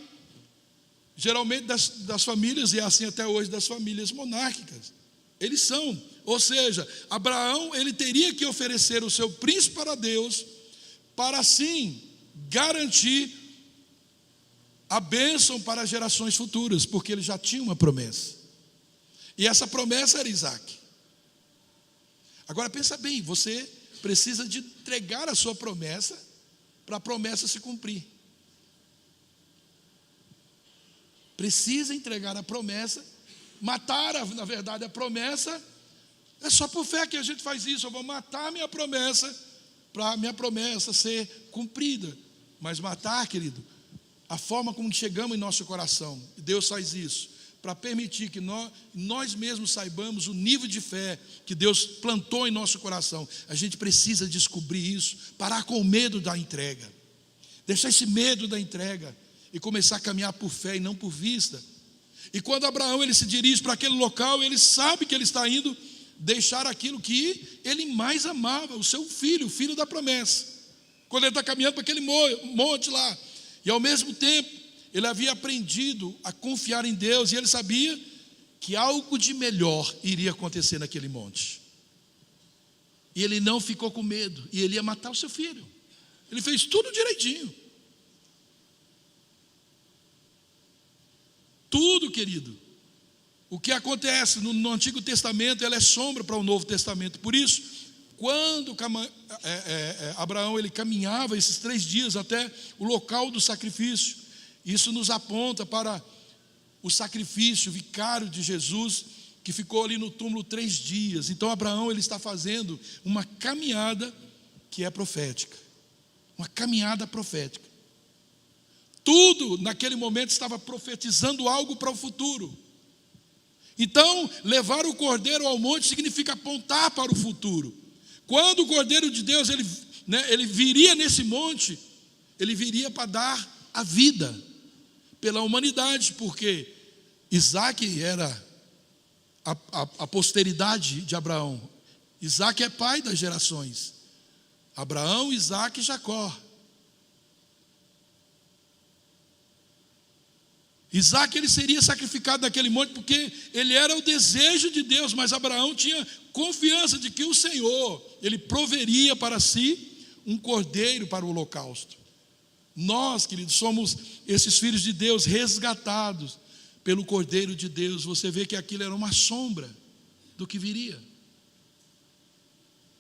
geralmente das famílias, e assim até hoje das famílias monárquicas. Eles são, ou seja, Abraão, ele teria que oferecer o seu príncipe para Deus, para assim garantir a bênção para gerações futuras, porque ele já tinha uma promessa. E essa promessa era Isaac. Agora pensa bem, você precisa de entregar a sua promessa para a promessa se cumprir. Precisa entregar a promessa, matar, na verdade, a promessa. É só por fé que a gente faz isso. Eu vou matar a minha promessa para a minha promessa ser cumprida. Mas matar, querido, a forma como chegamos em nosso coração, e Deus faz isso para permitir que nós mesmos saibamos o nível de fé que Deus plantou em nosso coração. A gente precisa descobrir isso, parar com o medo da entrega, deixar esse medo da entrega e começar a caminhar por fé e não por vista. E quando Abraão ele se dirige para aquele local, ele sabe que ele está indo deixar aquilo que ele mais amava, o seu filho, o filho da promessa. Quando ele está caminhando para aquele monte lá, e ao mesmo tempo ele havia aprendido a confiar em Deus, e ele sabia que algo de melhor iria acontecer naquele monte. E ele não ficou com medo, e ele ia matar o seu filho. Ele fez tudo direitinho. Tudo, querido. O que acontece no Antigo Testamento, ela é sombra para o Novo Testamento. Por isso, quando Abraão ele caminhava esses 3 dias até o local do sacrifício, isso nos aponta para o sacrifício vicário de Jesus, que ficou ali no túmulo 3 dias. Então Abraão ele está fazendo uma caminhada que é profética, uma caminhada profética. Tudo naquele momento estava profetizando algo para o futuro. Então levar o cordeiro ao monte significa apontar para o futuro. Quando o cordeiro de Deus ele viria nesse monte, ele viria para dar a vida pela humanidade, porque Isaque era a posteridade de Abraão. Isaque é pai das gerações. Abraão, Isaque e Jacó. Isaque, ele seria sacrificado naquele monte porque ele era o desejo de Deus, mas Abraão tinha confiança de que o Senhor, ele proveria para si um cordeiro para o holocausto. Nós, queridos, somos esses filhos de Deus resgatados pelo cordeiro de Deus. Você vê que aquilo era uma sombra do que viria.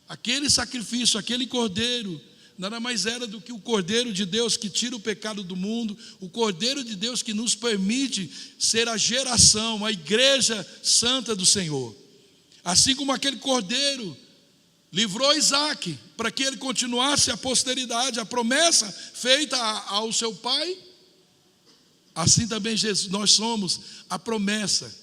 Aquele sacrifício, aquele cordeiro, nada mais era do que o cordeiro de Deus que tira o pecado do mundo, o cordeiro de Deus que nos permite ser a geração, a igreja santa do Senhor. Assim como aquele cordeiro livrou Isaque para que ele continuasse a posteridade, a promessa feita ao seu pai, assim também Jesus, nós somos a promessa.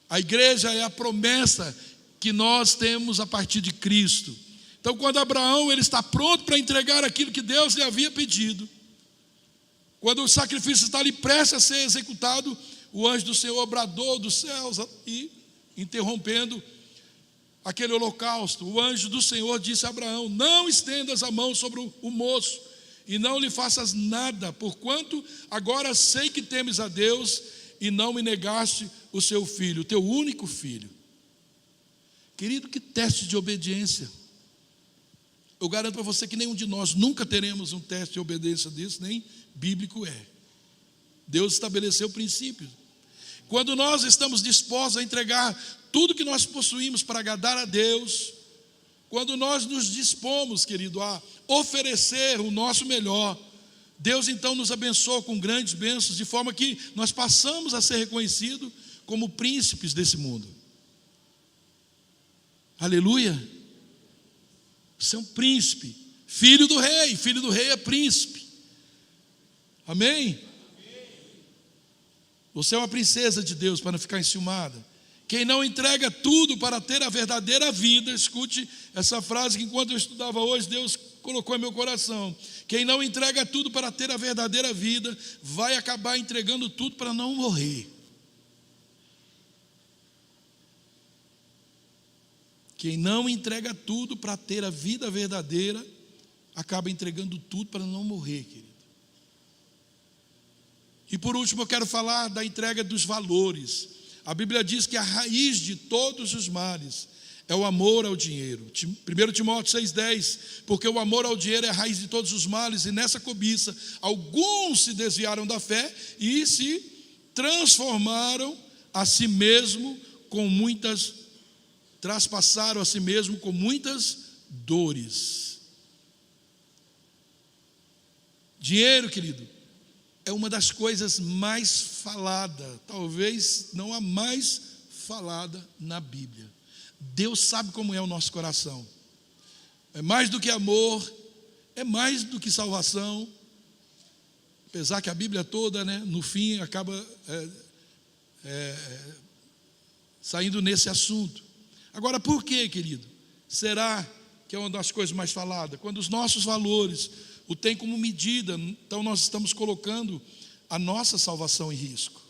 A igreja é a promessa que nós temos a partir de Cristo. Então, quando Abraão ele está pronto para entregar aquilo que Deus lhe havia pedido, quando o sacrifício está ali prestes a ser executado, o anjo do Senhor bradou dos céus e interrompendo aquele holocausto. O anjo do Senhor disse a Abraão: não estendas a mão sobre o moço e não lhe faças nada, porquanto agora sei que temes a Deus e não me negaste o seu filho, o teu único filho. Querido, que teste de obediência. Eu garanto para você que nenhum de nós nunca teremos um teste de obediência desse, nem bíblico é. Deus estabeleceu princípios. Quando nós estamos dispostos a entregar tudo que nós possuímos para agradar a Deus, quando nós nos dispomos, querido, a oferecer o nosso melhor, Deus então nos abençoa com grandes bênçãos, de forma que nós passamos a ser reconhecidos como príncipes desse mundo. Aleluia! Você é um príncipe, filho do rei é príncipe. Amém? Você é uma princesa de Deus, para não ficar enciumada. Quem não entrega tudo para ter a verdadeira vida, escute essa frase que enquanto eu estudava hoje, Deus colocou em meu coração. Quem não entrega tudo para ter a verdadeira vida, vai acabar entregando tudo para não morrer. Quem não entrega tudo para ter a vida verdadeira, acaba entregando tudo para não morrer, querido. E por último eu quero falar da entrega dos valores. A Bíblia diz que a raiz de todos os males é o amor ao dinheiro. 1 Timóteo 6,10, porque o amor ao dinheiro é a raiz de todos os males, e nessa cobiça alguns se desviaram da fé e se transformaram a si mesmo com muitas traspassaram a si mesmo com muitas dores. Dinheiro, querido, é uma das coisas mais faladas, talvez não a mais falada na Bíblia. Deus sabe como é o nosso coração. É mais do que amor, é mais do que salvação. Apesar que a Bíblia toda, no fim, acaba saindo nesse assunto. Agora, por que, querido? Será que é uma das coisas mais faladas? Quando os nossos valores o têm como medida, então nós estamos colocando a nossa salvação em risco.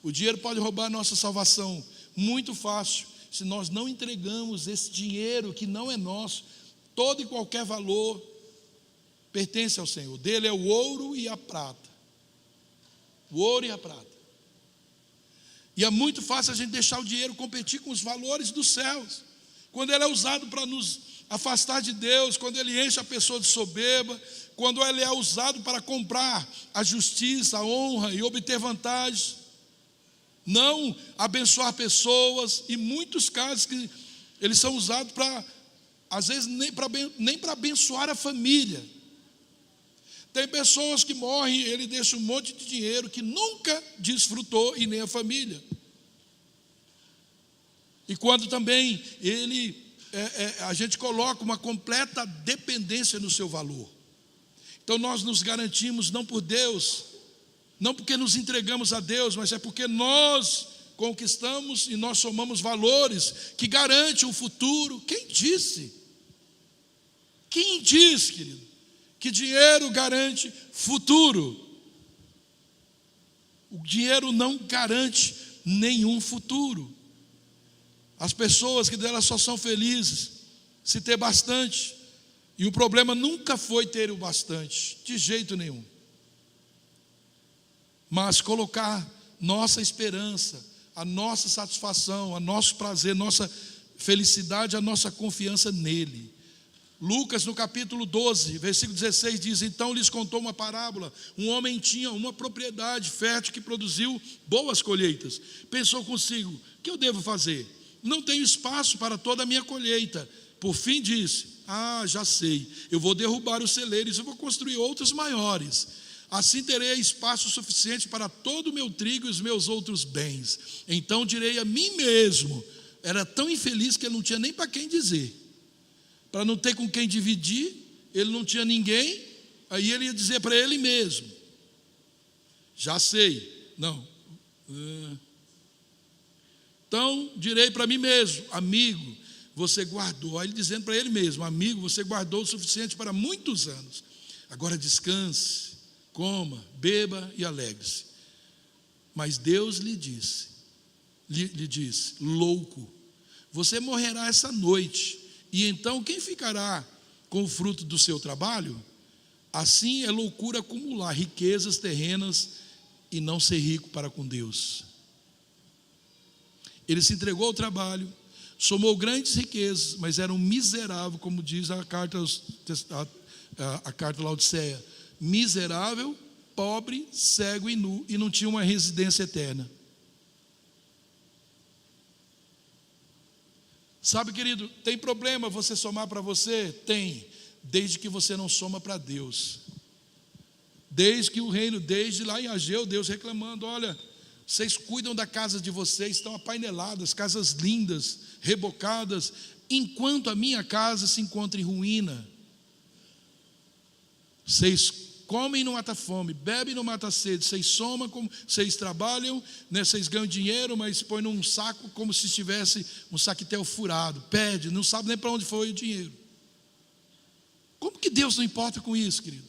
O dinheiro pode roubar a nossa salvação muito fácil, se nós não entregamos esse dinheiro que não é nosso. Todo e qualquer valor pertence ao Senhor. Dele é o ouro e a prata. O ouro e a prata. E é muito fácil a gente deixar o dinheiro competir com os valores dos céus. Quando ele é usado para nos afastar de Deus, quando ele enche a pessoa de soberba, quando ele é usado para comprar a justiça, a honra e obter vantagem, não abençoar pessoas, e muitos casos que eles são usados para, às vezes, nem para abençoar a família. Tem pessoas que morrem, ele deixa um monte de dinheiro que nunca desfrutou, e nem a família. E quando também a gente coloca uma completa dependência no seu valor. Então nós nos garantimos não por Deus, não porque nos entregamos a Deus, mas é porque nós conquistamos e nós somamos valores que garantem o futuro. Quem disse? Quem diz, querido, que dinheiro garante futuro? O dinheiro não garante nenhum futuro. As pessoas que delas só são felizes se ter bastante. E o problema nunca foi ter o bastante, de jeito nenhum. Mas colocar nossa esperança, a nossa satisfação, a nosso prazer, nossa felicidade, a nossa confiança nele. Lucas, no capítulo 12, versículo 16, diz: então lhes contou uma parábola. Um homem tinha uma propriedade fértil que produziu boas colheitas. Pensou consigo: o que eu devo fazer? Não tenho espaço para toda a minha colheita. Por fim disse: já sei, eu vou derrubar os celeiros e vou construir outros maiores. Assim terei espaço suficiente para todo o meu trigo e os meus outros bens. Então direi a mim mesmo. Era tão infeliz que ele não tinha nem para quem dizer. Para não ter com quem dividir, ele não tinha ninguém. Aí ele ia dizer para ele mesmo: já sei. Não. Então direi para mim mesmo: amigo, você guardou. Aí ele dizendo para ele mesmo: amigo, você guardou o suficiente para muitos anos. Agora descanse, coma, beba e alegre-se. Mas Deus lhe disse, louco, você morrerá essa noite, e então quem ficará com o fruto do seu trabalho? Assim é loucura acumular riquezas terrenas e não ser rico para com Deus. Ele se entregou ao trabalho, somou grandes riquezas, mas era um miserável, como diz a carta a Laodiceia: miserável, pobre, cego e nu, e não tinha uma residência eterna. Sabe, querido, tem problema você somar para você? Tem, desde que você não soma para Deus. Desde que o reino, desde lá em Ageu, Deus reclamando: olha, vocês cuidam da casa de vocês, estão apaineladas, casas lindas, rebocadas, enquanto a minha casa se encontra em ruína. Vocês comem e não mata fome, bebem e não mata sede, vocês somam, vocês trabalham, né, vocês ganham dinheiro, mas põem num saco como se estivesse um saquetel furado, pede, não sabe nem para onde foi o dinheiro. Como que Deus não importa com isso, querido?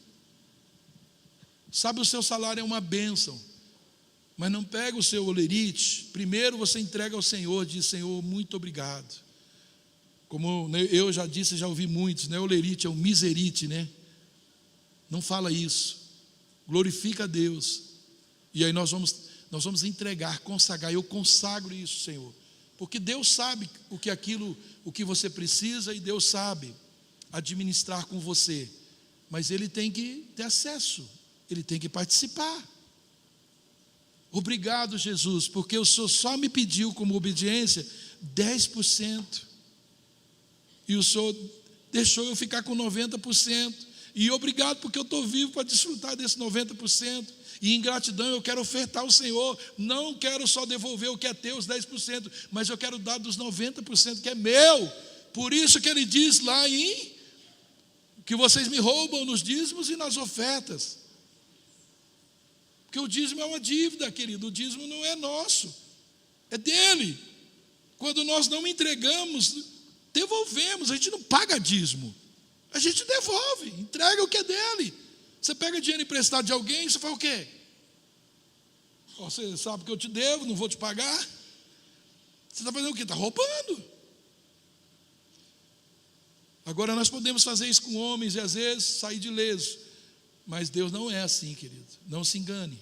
Sabe, o seu salário é uma bênção, mas não pega o seu olerite. Primeiro você entrega ao Senhor, diz: Senhor, muito obrigado. Como eu já disse, já ouvi muitos, não é olerite, é um miserite, né? Não fala isso, glorifica a Deus. E aí nós vamos entregar, consagrar. Eu consagro isso, Senhor, porque Deus sabe o que você precisa, e Deus sabe administrar com você, mas Ele tem que ter acesso, Ele tem que participar. Obrigado, Jesus, porque o Senhor só me pediu como obediência 10%, e o Senhor deixou eu ficar com 90%. E obrigado porque eu estou vivo para desfrutar desse 90%. E em gratidão eu quero ofertar ao Senhor. Não quero só devolver o que é teu, os 10%, mas eu quero dar dos 90% que é meu. Por isso que ele diz lá que vocês me roubam nos dízimos e nas ofertas. Porque o dízimo é uma dívida, querido. O dízimo não é nosso, é dele. Quando nós não entregamos, devolvemos. A gente não paga dízimo, a gente devolve, entrega o que é dele. Você pega dinheiro emprestado de alguém, você faz o quê? Você sabe que eu te devo, não vou te pagar. Você está fazendo o quê? Está roubando. Agora nós podemos fazer isso com homens e às vezes sair de leso, mas Deus não é assim, querido. Não se engane,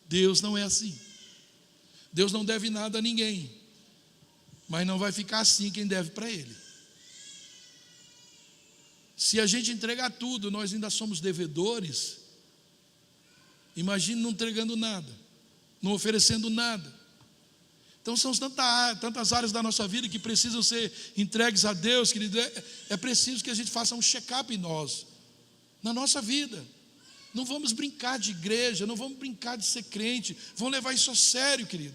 Deus não é assim. Deus não deve nada a ninguém, mas não vai ficar assim quem deve para Ele. Se a gente entregar tudo, nós ainda somos devedores. Imagine não entregando nada, não oferecendo nada. Então são tantas áreas da nossa vida que precisam ser entregues a Deus, querido. É preciso que a gente faça um check-up em nós, na nossa vida. Não vamos brincar de igreja, não vamos brincar de ser crente, vamos levar isso a sério, querido.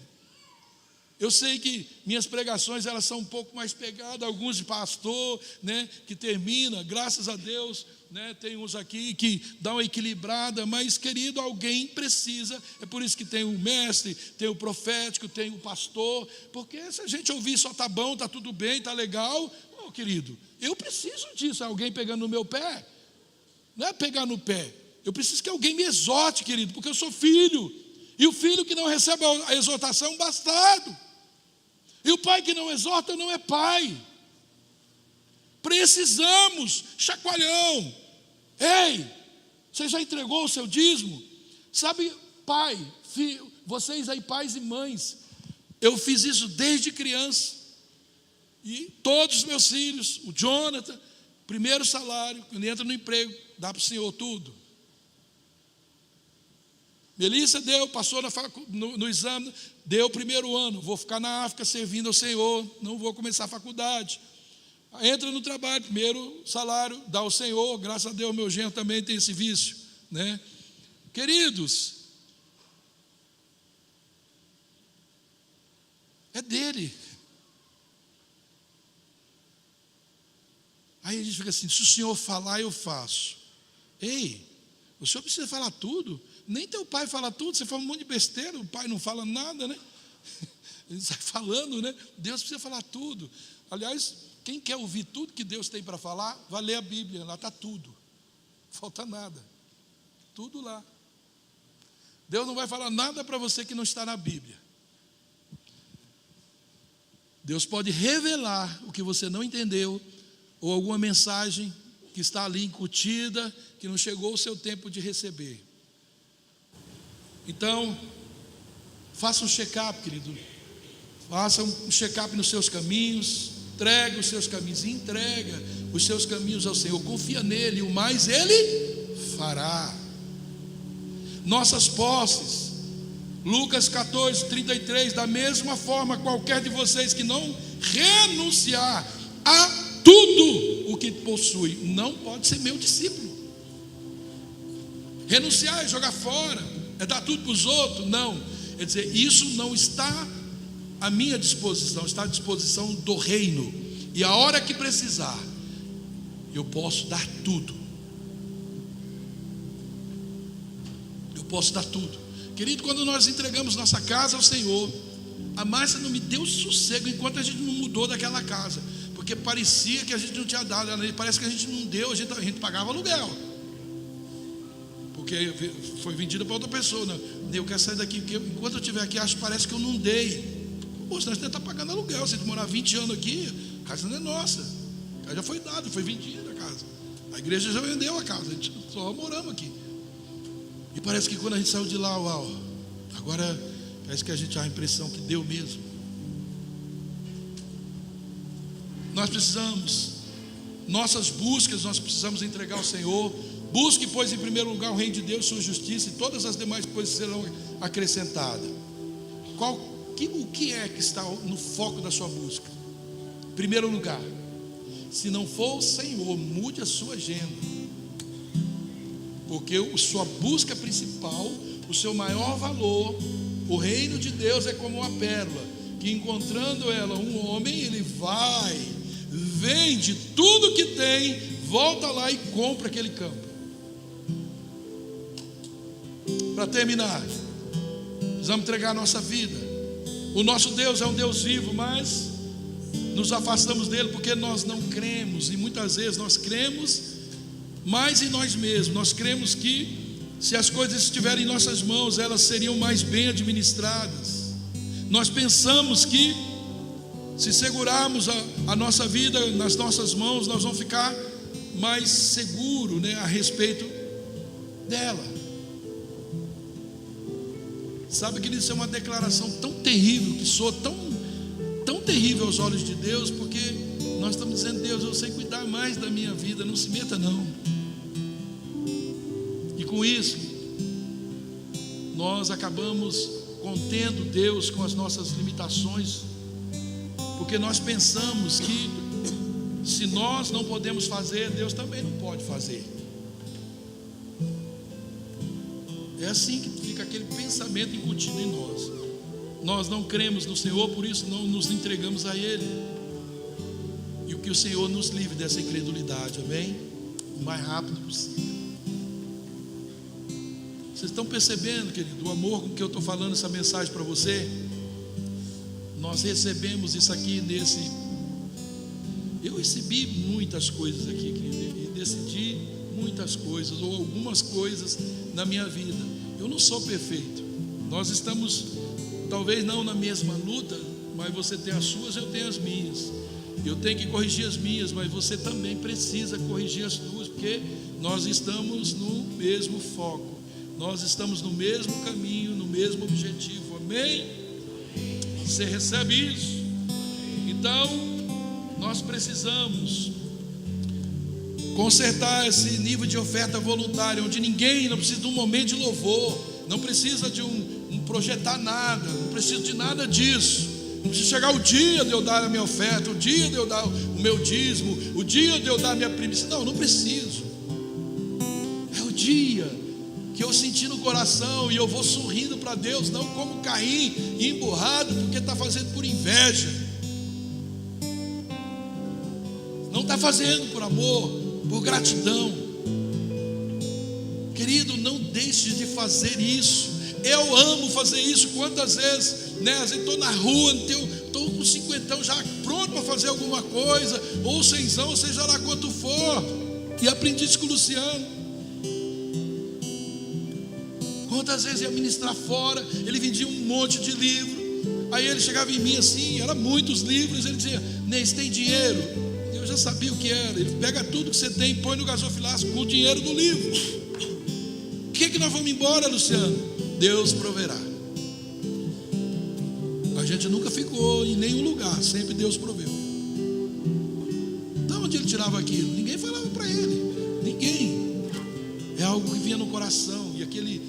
Eu sei que minhas pregações elas são um pouco mais pegadas, alguns de pastor, né, que termina, graças a Deus, né, tem uns aqui que dão uma equilibrada, mas querido, alguém precisa. É por isso que tem o mestre, tem o profético, tem o pastor, porque se a gente ouvir só tá bom, tá tudo bem, tá legal, querido, eu preciso disso. Alguém pegando no meu pé, não é pegar no pé, eu preciso que alguém me exorte, querido, porque eu sou filho. E o filho que não recebe a exortação é um bastardo. E o pai que não exorta não é pai. Precisamos, chacoalhão. Ei, você já entregou o seu dízimo? Sabe, pai, filho, vocês aí, pais e mães, eu fiz isso desde criança. E todos os meus filhos, o Jonathan, primeiro salário, quando entra no emprego, dá para o Senhor tudo. Melissa deu, passou no exame, deu o primeiro ano, vou ficar na África servindo ao Senhor, não vou começar a faculdade. Entra no trabalho, primeiro salário, dá ao Senhor, graças a Deus meu genro também tem esse vício, né? Queridos, é dele. Aí a gente fica assim, se o Senhor falar, eu faço. Ei, o Senhor precisa falar tudo? Nem teu pai fala tudo, você fala um monte de besteira, o pai não fala nada, né? Ele sai falando, né? Deus precisa falar tudo. Aliás, quem quer ouvir tudo que Deus tem para falar, vai ler a Bíblia, lá está tudo. Não falta nada. Tudo lá. Deus não vai falar nada para você que não está na Bíblia. Deus pode revelar o que você não entendeu, ou alguma mensagem que está ali incutida, que não chegou o seu tempo de receber. Então, faça um check-up, querido. Faça um check-up nos seus caminhos. Entrega os seus caminhos. Entrega os seus caminhos ao Senhor. Confia nele, o mais Ele fará. Nossas posses. Lucas 14, 33. Da mesma forma, qualquer de vocês que não renunciar a tudo o que possui, não pode ser meu discípulo. Renunciar é jogar fora, é dar tudo para os outros. Não, é dizer, isso não está à minha disposição, está à disposição do reino. E a hora que precisar, eu posso dar tudo. Eu posso dar tudo. Querido, quando nós entregamos nossa casa ao Senhor, a Márcia não me deu sossego enquanto a gente não mudou daquela casa. Porque parecia que a gente não tinha dado, parece que a gente não deu, a gente pagava aluguel. Porque foi vendida para outra pessoa. Não, eu quero sair daqui, porque enquanto eu estiver aqui, parece que eu não dei. Pô, senão a gente está pagando aluguel. Se a gente morar 20 anos aqui, a casa não é nossa. A casa já foi dada, foi vendida a casa. A igreja já vendeu a casa, a gente só moramos aqui. E parece que quando a gente saiu de lá, uau, agora parece que a gente tem a impressão que deu mesmo. Nós precisamos, nossas buscas, nós precisamos entregar ao Senhor. Busque, pois, em primeiro lugar o reino de Deus, sua justiça, e todas as demais coisas serão acrescentadas. O que é que está no foco da sua busca? Em primeiro lugar, se não for o Senhor, mude a sua agenda. Porque a sua busca principal, o seu maior valor, o reino de Deus é como uma pérola, que encontrando ela um homem, ele vai, vende tudo que tem, volta lá e compra aquele campo. Para terminar, precisamos entregar a nossa vida. O nosso Deus é um Deus vivo, mas nos afastamos dele porque nós não cremos. E muitas vezes nós cremos mais em nós mesmos. Nós cremos que se as coisas estiverem em nossas mãos, elas seriam mais bem administradas. Nós pensamos que se segurarmos a nossa vida nas nossas mãos, nós vamos ficar mais seguros, né, a respeito dela. Sabe que isso é uma declaração tão terrível, que soa tão terrível aos olhos de Deus, porque nós estamos dizendo: Deus, eu sei cuidar mais da minha vida, não se meta não. E com isso, nós acabamos contendo Deus com as nossas limitações, porque nós pensamos que se nós não podemos fazer, Deus também não pode fazer. É assim que fica aquele pensamento incutido em nós. Nós não cremos no Senhor, por isso não nos entregamos a Ele. E o que o Senhor nos livre dessa incredulidade, amém? O mais rápido possível. Vocês estão percebendo, querido, o amor com que eu estou falando essa mensagem para você? Nós recebemos isso aqui nesse... Eu recebi muitas coisas aqui, querido, e decidi muitas coisas, ou algumas coisas na minha vida. Eu não sou perfeito, Nós estamos, talvez não na mesma luta, mas você tem as suas, eu tenho as minhas. Eu tenho que corrigir as minhas, mas você também precisa corrigir as suas, porque nós estamos no mesmo foco, nós estamos no mesmo caminho, no mesmo objetivo. Amém? Você recebe isso? Então, nós precisamos consertar esse nível de oferta voluntária, onde ninguém, não precisa de um momento de louvor, não precisa de um projetar nada, não precisa de nada disso. Não precisa chegar o dia de eu dar a minha oferta, o dia de eu dar o meu dízimo, o dia de eu dar a minha primícia. Não preciso. É o dia que eu senti no coração e eu vou sorrindo para Deus, não como Caim, emburrado, porque está fazendo por inveja. Não está fazendo por amor, por gratidão. Querido, não deixe de fazer isso. Eu amo fazer isso. Quantas vezes, às vezes estou na rua, estou com 50 já pronto para fazer alguma coisa, ou 100, seja lá quanto for, e aprendi isso com o Luciano. Quantas vezes ia ministrar fora, ele vendia um monte de livro, aí ele chegava em mim assim, eram muitos livros, ele dizia: Ney, você tem dinheiro? Eu já sabia o que era. Ele pega tudo que você tem, põe no gasofilasco com o dinheiro do livro. O que nós vamos embora, Luciano? Deus proverá. A gente nunca ficou em nenhum lugar, sempre Deus proveu. Então, onde ele tirava aquilo? Ninguém falava para ele, ninguém. É algo que vinha no coração, e aquele,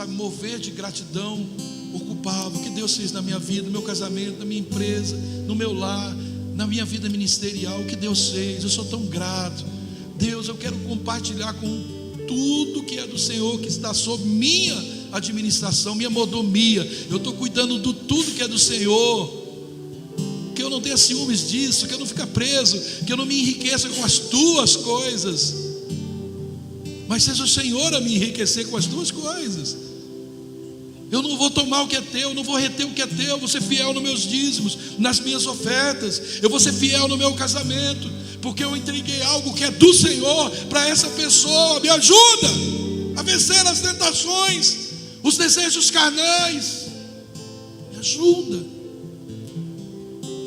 mover de gratidão ocupava o que Deus fez na minha vida, no meu casamento, na minha empresa, no meu lar, na minha vida ministerial. O que Deus fez, eu sou tão grato. Deus, eu quero compartilhar com tudo que é do Senhor, que está sob minha administração, minha mordomia. Eu estou cuidando de tudo que é do Senhor. Que eu não tenha ciúmes disso, que eu não fique preso, que eu não me enriqueça com as tuas coisas, mas seja o Senhor a me enriquecer com as tuas coisas. Eu não vou tomar o que é teu, eu não vou reter o que é teu. Eu vou ser fiel nos meus dízimos, nas minhas ofertas. Eu vou ser fiel no meu casamento, porque eu entreguei algo que é do Senhor para essa pessoa. Me ajuda a vencer as tentações, os desejos carnais. Me ajuda.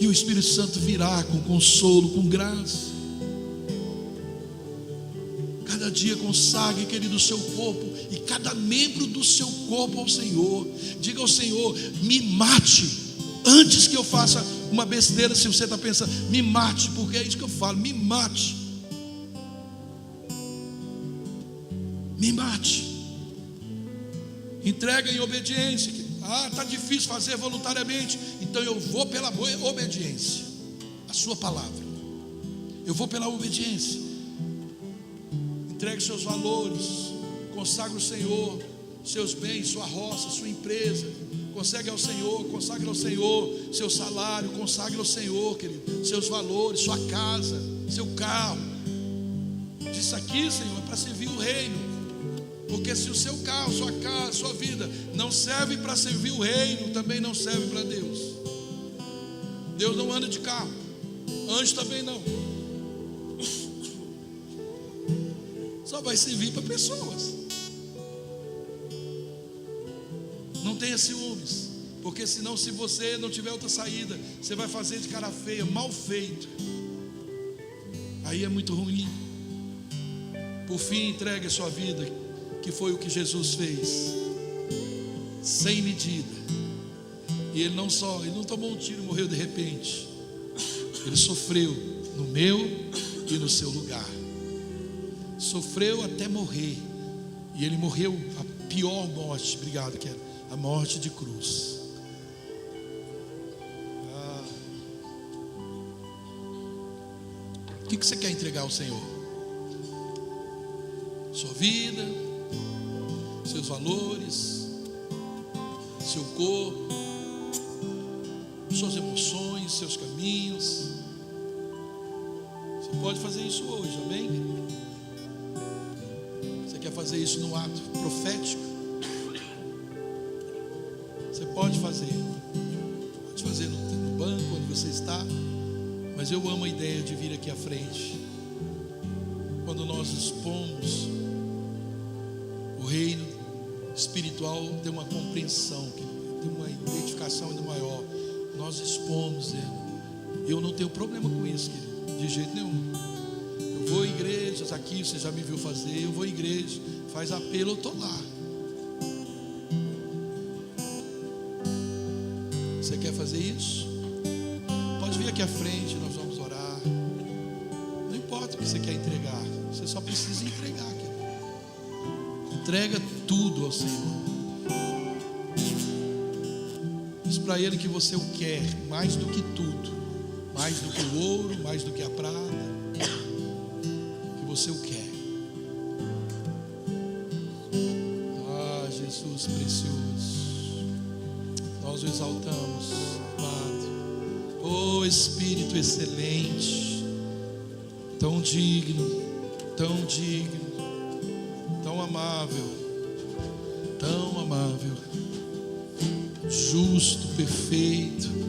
E o Espírito Santo virá com consolo, com graça. Cada dia consagre, querido, o seu corpo e cada membro do seu corpo ao Senhor. Diga ao Senhor: me mate antes que eu faça uma besteira. Se você está pensando, me mate, porque é isso que eu falo, me mate. Me mate. Entrega em obediência. Está difícil fazer voluntariamente, então eu vou pela obediência, a sua palavra. Eu vou pela obediência. Entregue seus valores, consagre o Senhor, seus bens, sua roça, sua empresa. Consagre ao Senhor seu salário, consagre ao Senhor, querido, seus valores, sua casa, seu carro. Isso aqui, Senhor, é para servir o reino. Porque se o seu carro, sua casa, sua vida não serve para servir o reino, também não serve para Deus. Deus não anda de carro, anjo também não. Só vai servir para pessoas. Não tenha ciúmes, porque senão, se você não tiver outra saída, você vai fazer de cara feia, mal feito. Aí é muito ruim. Por fim, entregue a sua vida, que foi o que Jesus fez, sem medida. E ele não tomou um tiro e morreu de repente. Ele sofreu no meu e no seu lugar. Sofreu até morrer. E ele morreu a pior morte, obrigado, que era a morte de cruz. O que você quer entregar ao Senhor? Sua vida, seus valores, seu corpo, suas emoções, seus caminhos. Você pode fazer isso hoje, amém? Você quer fazer isso no ato profético? Você pode fazer no banco, onde você está. Mas eu amo a ideia de vir aqui à frente, quando nós expomos o reino espiritual tem uma compreensão, tem uma identificação ainda maior. Nós expomos Ele. Eu não tenho problema com isso, querido, de jeito nenhum. Eu vou em igrejas aqui, você já me viu fazer. Eu vou em igreja, faz apelo, eu estou lá. Você quer fazer isso? Pode vir aqui à frente, nós vamos orar. Não importa o que você quer entregar, você só precisa entregar, querido. Entrega tudo ao Senhor. Diz para Ele que você o quer mais do que tudo, mais do que o ouro, mais do que a prata, que você o quer. Ah, Jesus precioso, nós o exaltamos, amado. Oh Espírito excelente, tão digno, tão digno, tão amável, justo, perfeito.